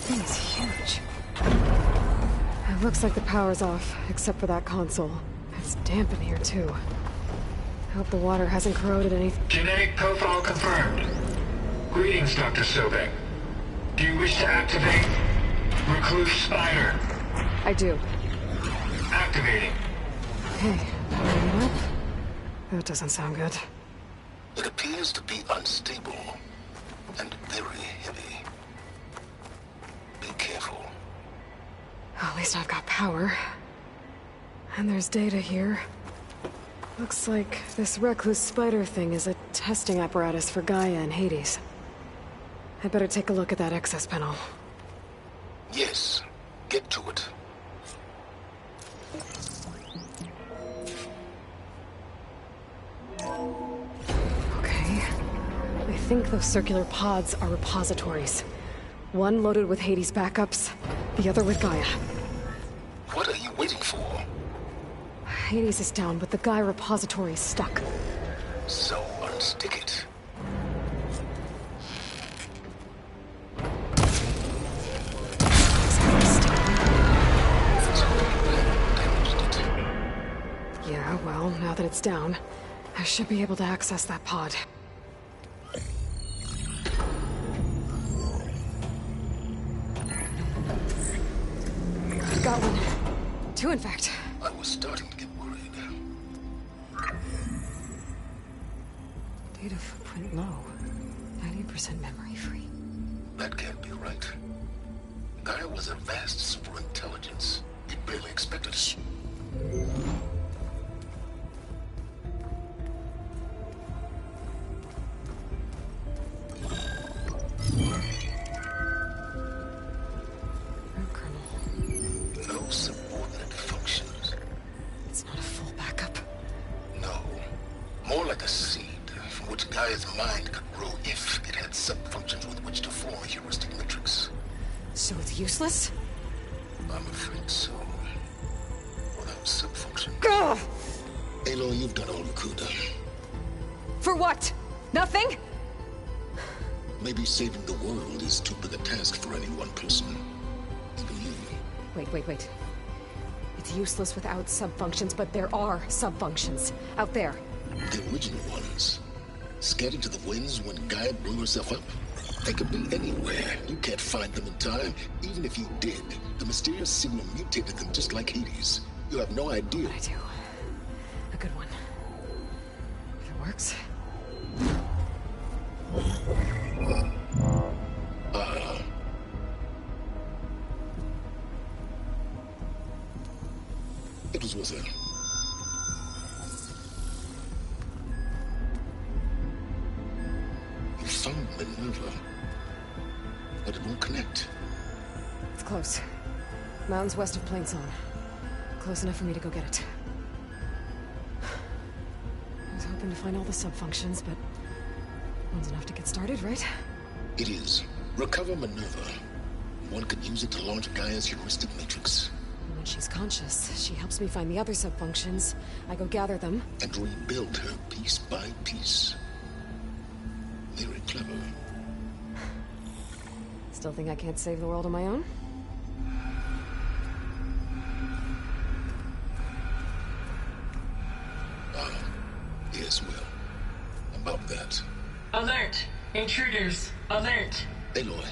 thing is huge. It looks like the power's off, except for that console. It's damp in here, too. I hope the water hasn't corroded anything. Genetic profile confirmed. Greetings, Dr. Sobek. Do you wish to activate Recluse Spider? I do. Activating. Okay, powering it up. That doesn't sound good. It appears to be unstable and very heavy. Be careful. At least I've got power. And there's data here. Looks like this Recluse Spider thing is a testing apparatus for Gaia and Hades. I'd better take a look at that access panel. Yes, get to it. Okay. I think those circular pods are repositories. One loaded with Hades backups, the other with Gaia. What are you waiting for? Hades is down, but the Gaia repository is stuck. So unstick it. Yeah, well, now that it's down, I should be able to access that pod. Got one. Two, in fact. I was starting to get worried. Data footprint low. 90% memory free. That can't be right. Gaia was a vast superintelligence. You barely expected it. No subordinate functions. It's not a full backup. No. More like a seed from which Gaia's mind could grow if it had sub-functions with which to form a heuristic matrix. So it's useless? I'm afraid so. Without sub-functions. Ugh! Aloy, you've done all you could. For what? Nothing? Maybe saving the world is too big a task for any one person. Even you. Wait. It's useless without sub-functions, but there are sub-functions out there. The original ones. Scattered to the winds when Gaia blew herself up. They could be anywhere. You can't find them in time. Even if you did, the mysterious signal mutated them just like Hades. You have no idea. I do. A good one. If it works. It was worth it. You found Minerva, but it won't connect. It's close. Mountains west of Plain Song. Close enough for me to go get it. I was hoping to find all the sub-functions, but one's enough to get started, right? It is. Recover Minerva. One could use it to launch Gaia's heuristic matrix. When she's conscious, she helps me find the other sub-functions. I go gather them. And rebuild her piece by piece. Very clever. Still think I can't save the world on my own? Yes, well. About that. Alert! Intruders! Alert! Aloy,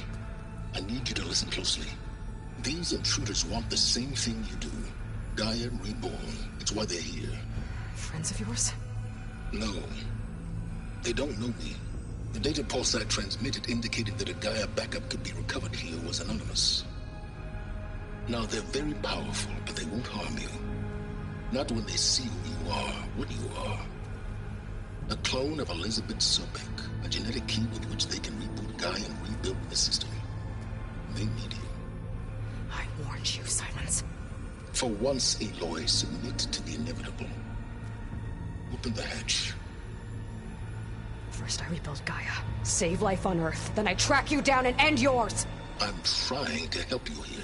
I need you to listen closely. These intruders want the same thing you do. Gaia reborn. It's why they're here. Friends of yours? No. They don't know me. The data pulse I transmitted indicated that a Gaia backup could be recovered here was anonymous. Now, they're very powerful, but they won't harm you. Not when they see who you are, what you are. A clone of Elizabeth Sobek, a genetic key with which they can reboot Gaia and rebuild the system. They need you. I warned you, Silence. For once, Aloy, submit to the inevitable. Open the hatch. First I rebuild Gaia, save life on Earth, then I track you down and end yours! I'm trying to help you here.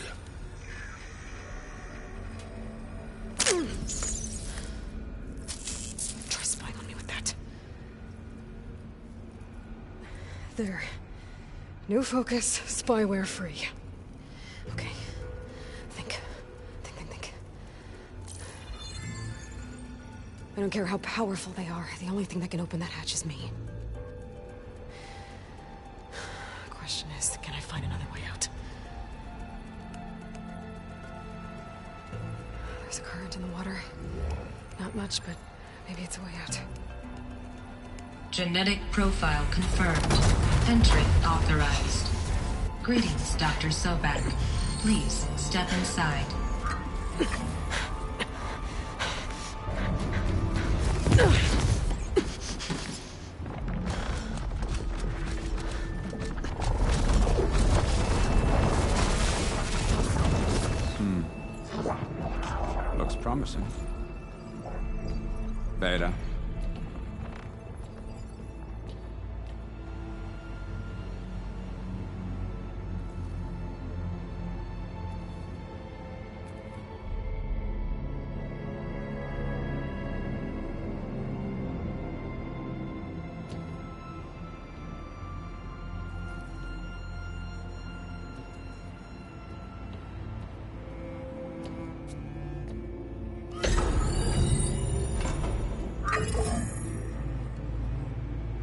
Try spying on me with that. There. New focus, spyware free. Okay. Think. I don't care how powerful they are. The only thing that can open that hatch is me. The question is, can I find another way out? There's a current in the water. Not much, but maybe it's a way out. Genetic profile confirmed. Entry authorized. Greetings, Dr. Sobek. Please step inside. Looks promising. Beta.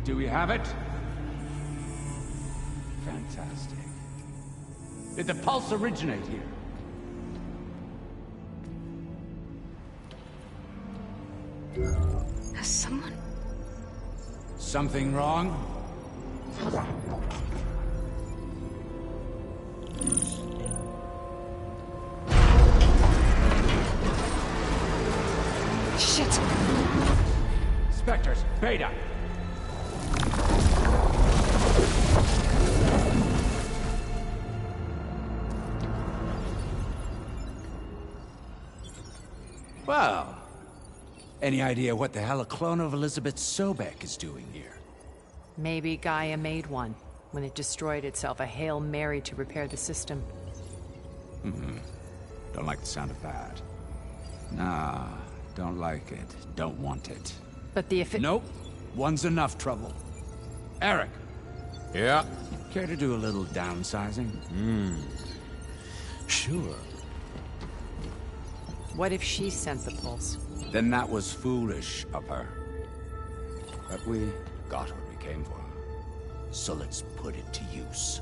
Do we have it? Fantastic. Did the pulse originate here? Has someone... Something wrong? Shit! Spectres, Beta! Well, any idea what the hell a clone of Elizabeth Sobek is doing here? Maybe Gaia made one when it destroyed itself, a Hail Mary to repair the system. Don't like the sound of that. Nah, don't like it. Don't want it. But the Nope. One's enough trouble. Eric. Yeah? Care to do a little downsizing? Sure. What if she sent the pulse? Then that was foolish of her. But we got what we came for. So let's put it to use.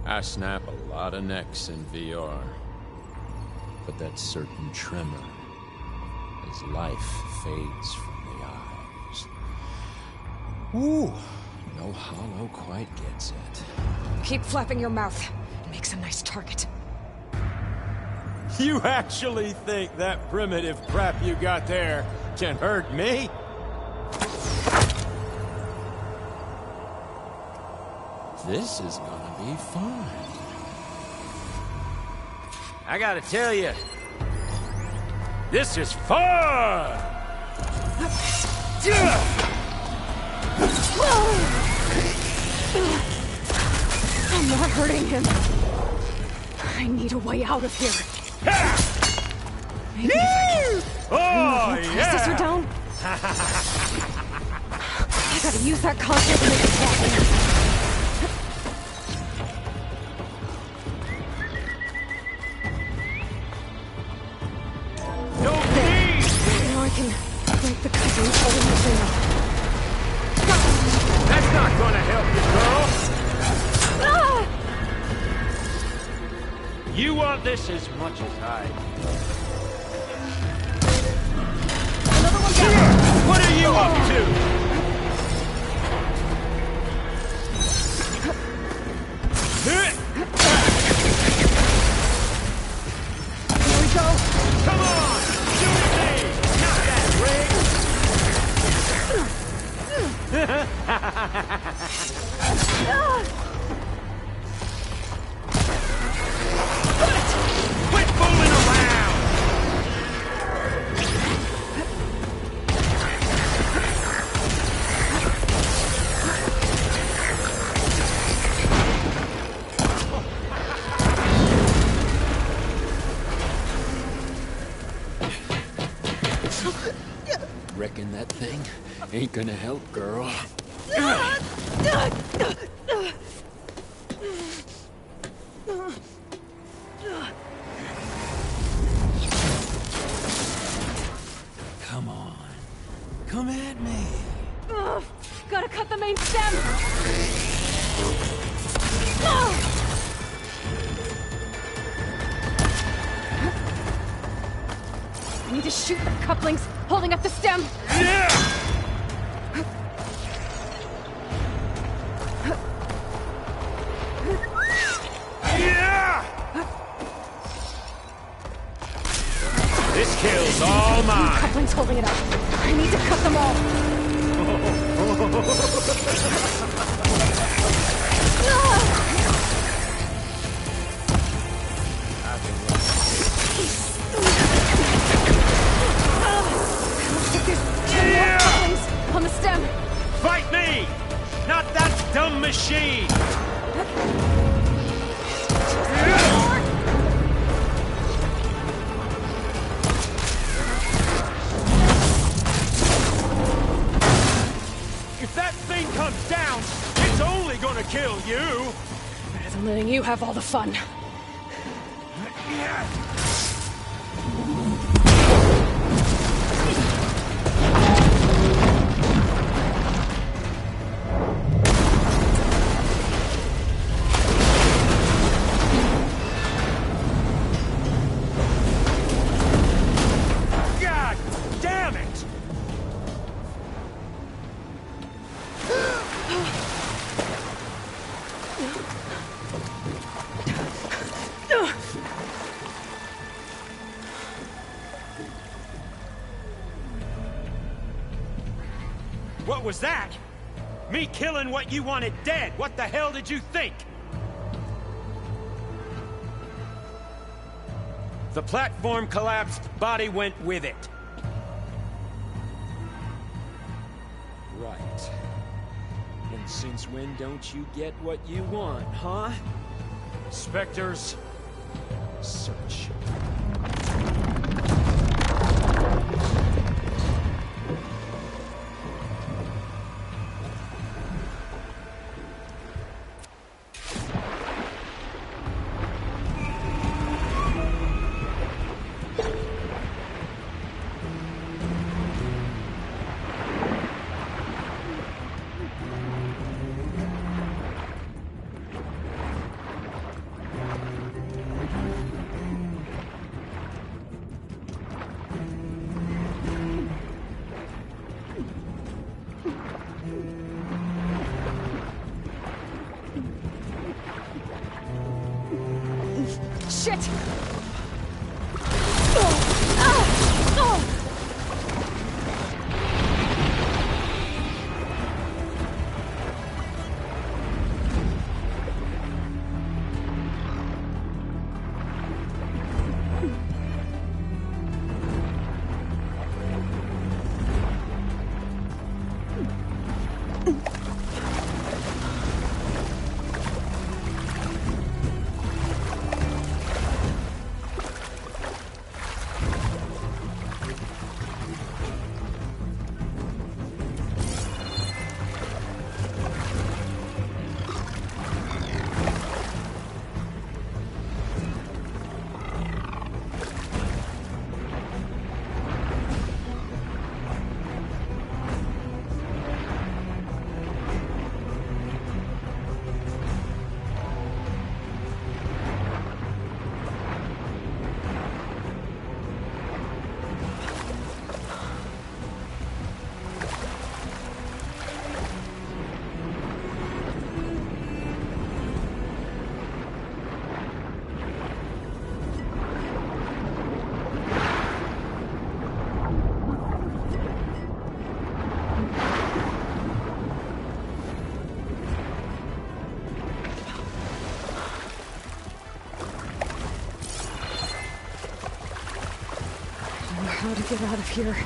I snap a lot of necks in VR. But that certain tremor as life fades from the eyes. Ooh, no hollow quite gets it. Keep flapping your mouth. It makes a nice target. You actually think that primitive crap you got there can hurt me? This is gonna be fun. I gotta tell you, this is fun! I'm not hurting him. I need a way out of here. Maybe if I can bring the processor down. I gotta use that concept to make it happen. Now I can break the coverage holding the thing up. That's not gonna help you, girl! You want this as much as I do. Another one down! What are you up to? Here we go! Come on! Do me! Not that ring! Quit fooling around! Wrecking that thing ain't gonna help, girl. Come on. Come at me. Ugh, gotta cut the main stem! I need to shoot the couplings holding up the stem! This kill's all mine. Couplings holding it up. I need to cut them all. On the stem. Fight me! Not that dumb machine! If that thing comes down, it's only gonna kill you! Better than letting you have all the fun. God damn it! What was that? Me killing what you wanted dead. What the hell did you think? The platform collapsed, body went with it. Right. And since when don't you get what you want, huh? Spectres, search. Shit! How to get out of here.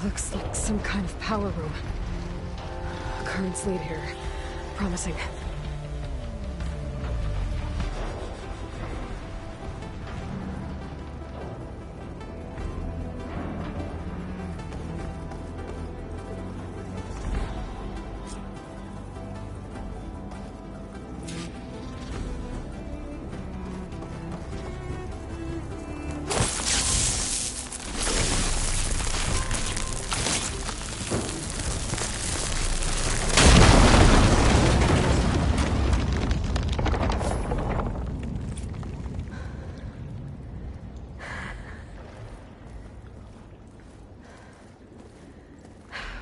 Looks like some kind of power room. Currents lead here. Promising.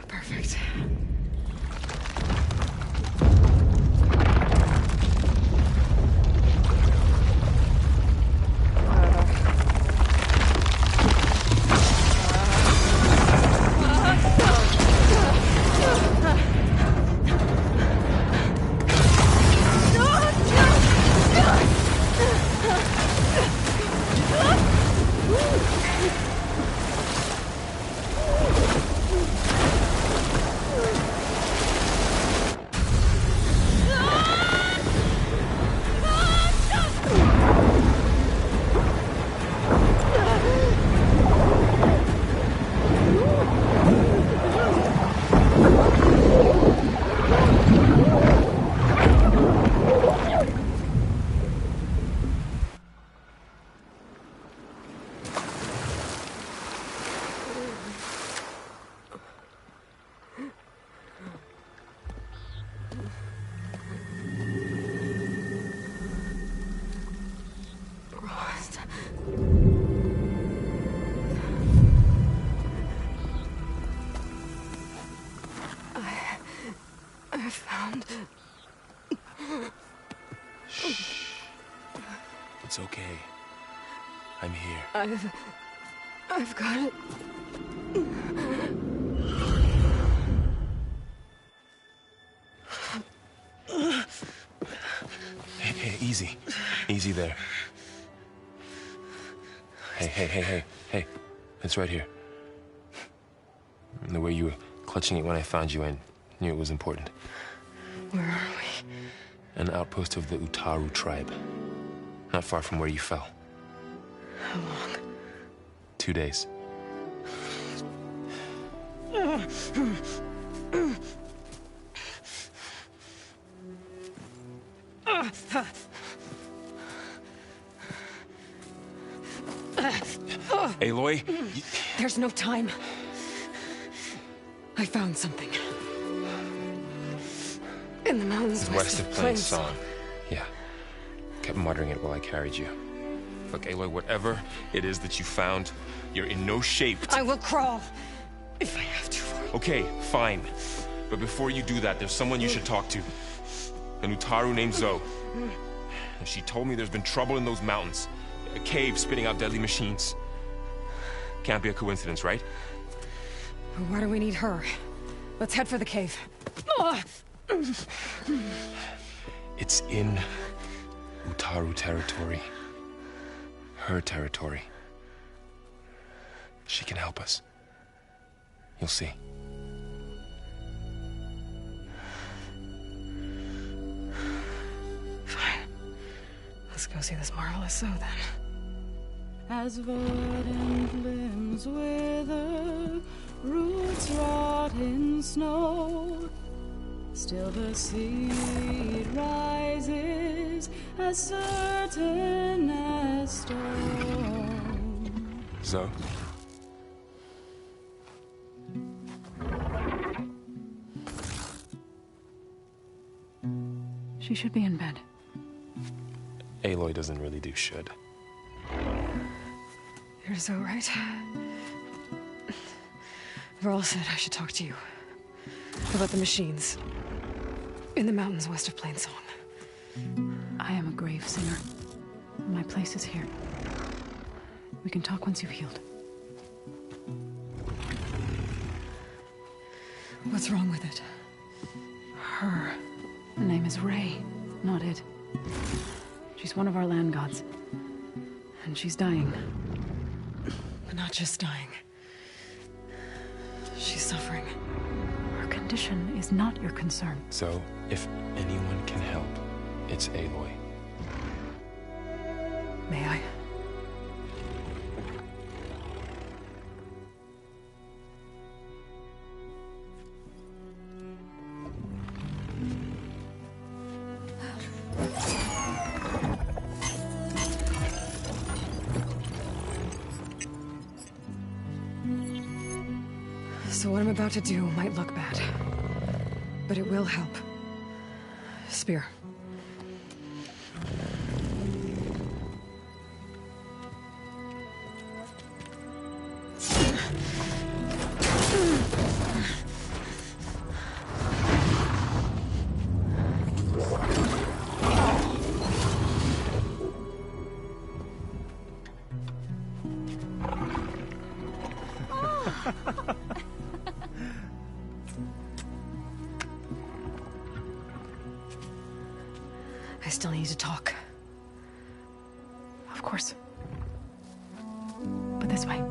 Perfect. I found... Shh. It's okay. I'm here. I've got it. Hey, easy. Easy there. Hey. It's right here. And the way you were clutching it when I found you, I knew it was important. Where are we? An outpost of the Utaru tribe. Not far from where you fell. How long? 2 days. Aloy? There's no time. I found something. In the mountains west of Plainsong. Yeah. Kept muttering it while I carried you. Look, Aloy, whatever it is that you found, you're in no shape to... I will crawl, if I have to. Okay, fine. But before you do that, there's someone you should talk to. An Utaru named Zoe. And she told me there's been trouble in those mountains. A cave spitting out deadly machines. Can't be a coincidence, right? Why do we need her? Let's head for the cave. It's in Utaru territory. Her territory. She can help us. You'll see. Fine. Let's go see this marvelous Zoe then. As verdant limbs wither, roots rot in snow, still the seed rises as certain as stone. Zoe? She should be in bed. Aloy doesn't really do should. You're so right. Varl said I should talk to you about the machines in the mountains west of Plainsong. I am a grave singer. My place is here. We can talk once you've healed. What's wrong with it? Her name is Ray, not it. She's one of our land gods. And she's dying. But not just dying. She's suffering. Her condition is not your concern. So, if anyone can help, it's Aloy. May I? So what I'm about to do might look bad, but it will help. Spear. I still need to talk. Of course. But this way.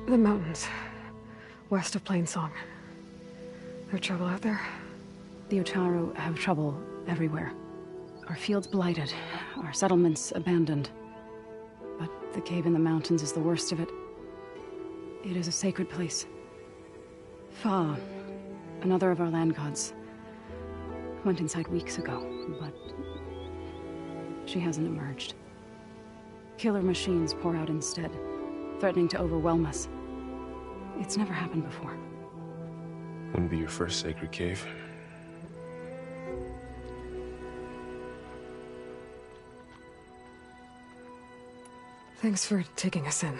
The mountains, west of Plainsong. There trouble out there? The Utaru have trouble everywhere. Our fields blighted, our settlements abandoned. But the cave in the mountains is the worst of it. It is a sacred place. Fa, another of our land gods, went inside weeks ago, but she hasn't emerged. Killer machines pour out instead, threatening to overwhelm us. It's never happened before. Wouldn't be your first sacred cave. Thanks for taking us in.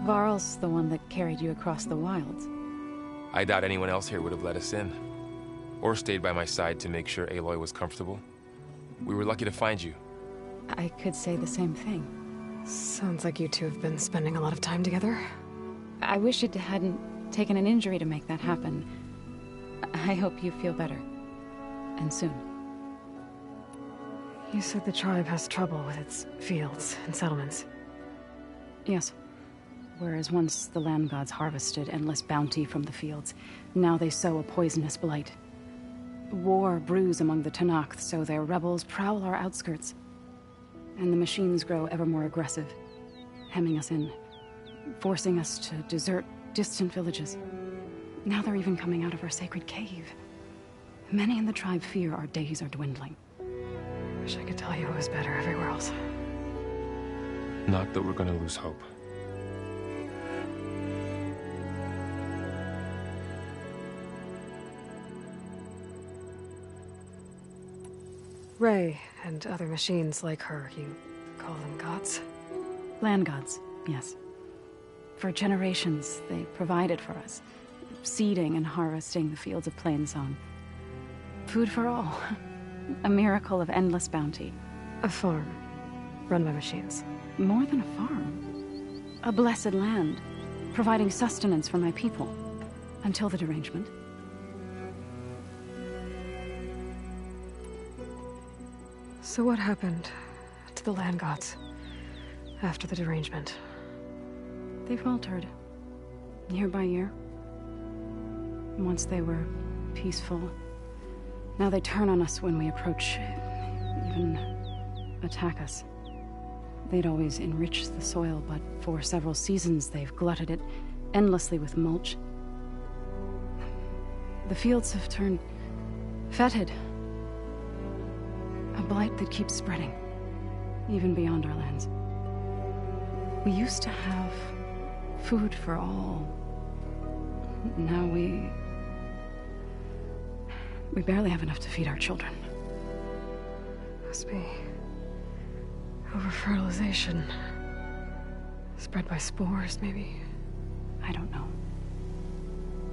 Varl's the one that carried you across the wilds. I doubt anyone else here would have let us in. Or stayed by my side to make sure Aloy was comfortable. We were lucky to find you. I could say the same thing. Sounds like you two have been spending a lot of time together. I wish it hadn't taken an injury to make that happen. I hope you feel better. And soon. You said the tribe has trouble with its fields and settlements. Yes. Whereas once the land gods harvested endless bounty from the fields, now they sow a poisonous blight. War brews among the Tenakth, so their rebels prowl our outskirts. And the machines grow ever more aggressive, hemming us in, forcing us to desert distant villages. Now they're even coming out of our sacred cave. Many in the tribe fear our days are dwindling. Wish I could tell you it was better everywhere else. Not that we're gonna lose hope. Ray and other machines like her, you call them gods? Land gods, yes. For generations, they provided for us, seeding and harvesting the fields of Plainsong. Food for all. A miracle of endless bounty. A farm, run by machines. More than a farm. A blessed land, providing sustenance for my people. Until the derangement. So what happened to the land gods after the derangement? They faltered, year by year. Once they were peaceful. Now they turn on us when we approach, even attack us. They'd always enriched the soil, but for several seasons they've glutted it endlessly with mulch. The fields have turned fetid. A blight that keeps spreading, even beyond our lands. We used to have food for all. Now we barely have enough to feed our children. Must be over-fertilization. Spread by spores, maybe? I don't know.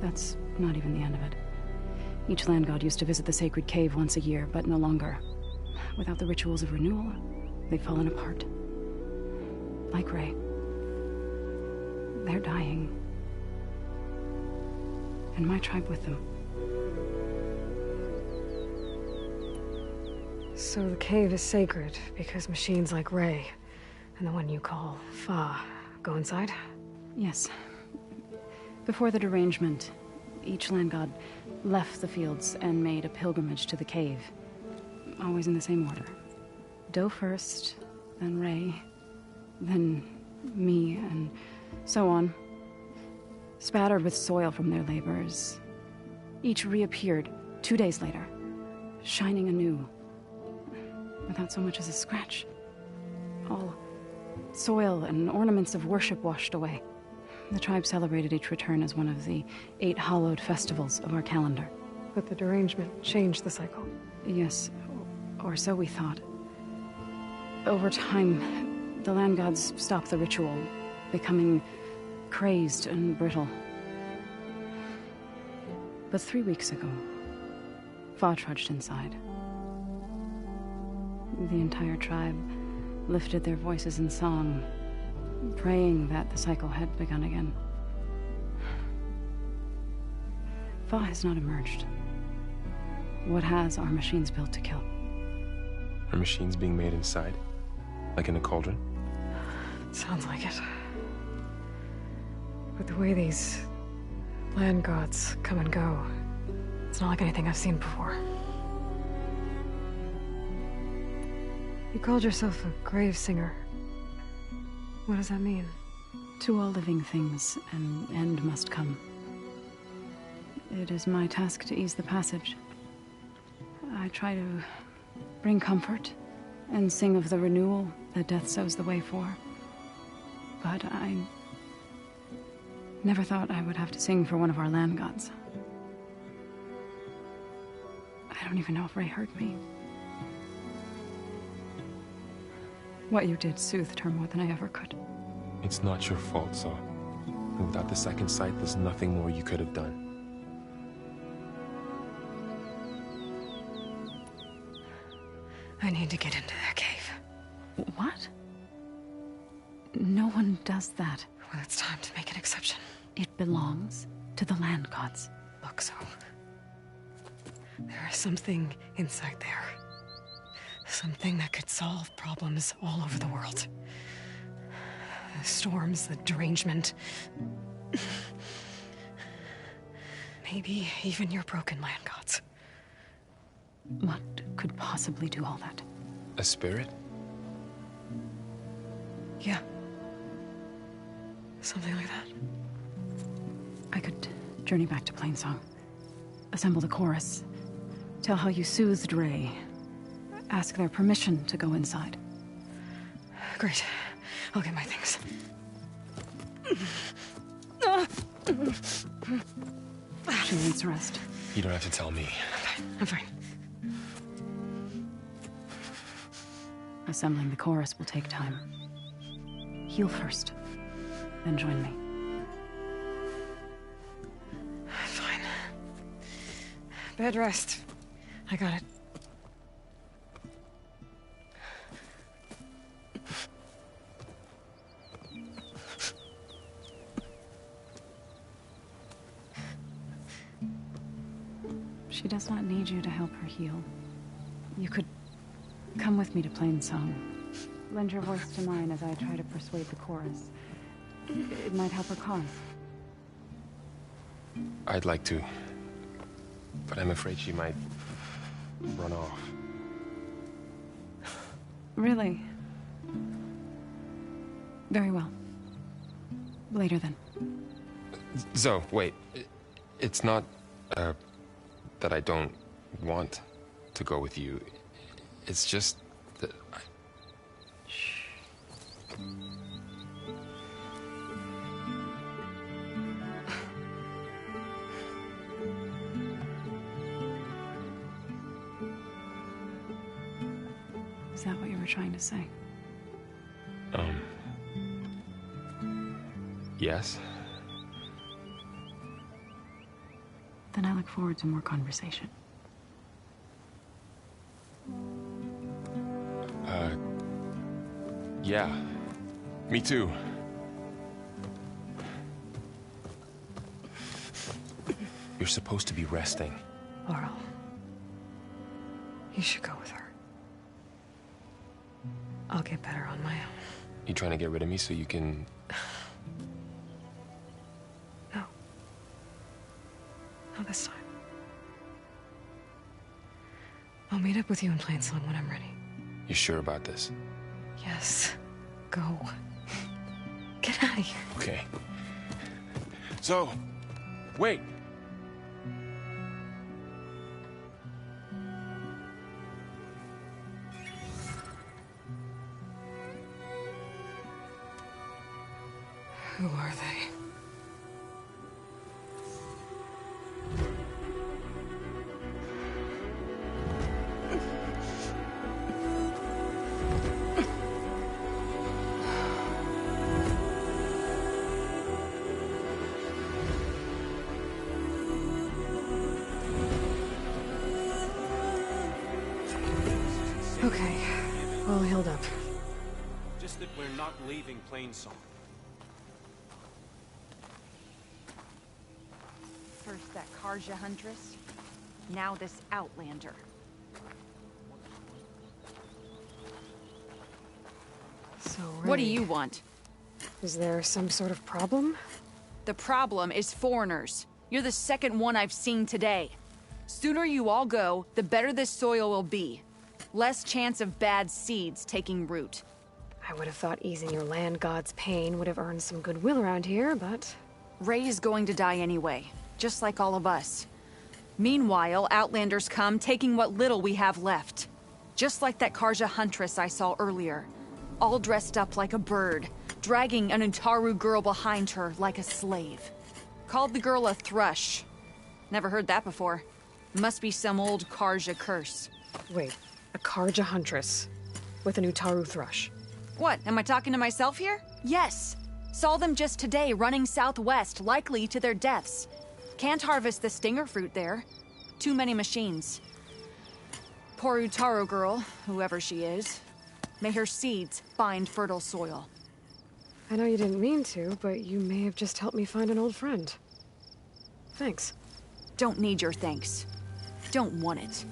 That's not even the end of it. Each land god used to visit the sacred cave once a year, but no longer. Without the rituals of renewal, they've fallen apart. Like Ray. They're dying. And my tribe with them. So the cave is sacred because machines like Ray, and the one you call Fa, go inside? Yes. Before the derangement, each land god left the fields and made a pilgrimage to the cave. Always in the same order. Do first, then Ray, then me, and so on. Spattered with soil from their labors. Each reappeared 2 days later, shining anew. Without so much as a scratch. All soil and ornaments of worship washed away. The tribe celebrated each return as one of the 8 hallowed festivals of our calendar. But the derangement changed the cycle. Yes, or so we thought. Over time, the land gods stopped the ritual, becoming crazed and brittle. But 3 weeks ago, Fa trudged inside. The entire tribe lifted their voices in song, praying that the cycle had begun again. Fa has not emerged. What has are machines built to kill. Are machines being made inside? Like in a cauldron? Sounds like it. But the way these land gods come and go, it's not like anything I've seen before. You called yourself a grave singer. What does that mean? To all living things, an end must come. It is my task to ease the passage. I try to bring comfort and sing of the renewal that death sows the way for. But I never thought I would have to sing for one of our land gods. I don't even know if Ray heard me. What you did soothed her more than I ever could. It's not your fault, Saw. And without the second sight, there's nothing more you could have done. I need to get into that cave. What? No one does that. Well, it's time to make an exception. It belongs to the land gods. Look, so there is something inside there. Something that could solve problems all over the world. The storms, the derangement. Maybe even your broken land gods. What could possibly do all that? A spirit? Yeah. Something like that. I could journey back to Plainsong. Assemble the chorus. Tell how you soothed Ray. Ask their permission to go inside. Great. I'll get my things. 2 minutes rest. You don't have to tell me. I'm fine. Assembling the chorus will take time. Heal first, then join me. Fine. Bed rest. I got it. She does not need you to help her heal. You could come with me to Plainsong. Lend your voice to mine as I try to persuade the chorus. It might help her cause. I'd like to, but I'm afraid she might run off. Really? Very well. Later then. Zoe, wait. It's not, that I don't want to go with you. It's just that Shh. Is that what you were trying to say? Yes? Then I look forward to more conversation. Yeah. Me too. You're supposed to be resting. Laurel. You should go with her. I'll get better on my own. You trying to get rid of me so you can... No. Not this time. I'll meet up with you in Plainsong when I'm ready. You sure about this? Yes. Go. Get out of here. Okay. So, wait. Who are they? Okay, all healed up. Just that we're not leaving Plainsong. First that Karja Huntress, now this Outlander. So, What do you want? Is there some sort of problem? The problem is foreigners. You're the second one I've seen today. Sooner you all go, the better this soil will be. Less chance of bad seeds taking root. I would have thought easing your land god's pain would have earned some goodwill around here, but... Ray is going to die anyway, just like all of us. Meanwhile, Outlanders come, taking what little we have left. Just like that Karja Huntress I saw earlier. All dressed up like a bird, dragging an Utaru girl behind her like a slave. Called the girl a thrush. Never heard that before. Must be some old Karja curse. Wait, a Karja Huntress with an Utaru thrush. What, am I talking to myself here? Yes. Saw them just today running southwest, likely to their deaths. Can't harvest the stinger fruit there. Too many machines. Poor Utaru girl, whoever she is. May her seeds find fertile soil. I know you didn't mean to, but you may have just helped me find an old friend. Thanks. Don't need your thanks. Don't want it.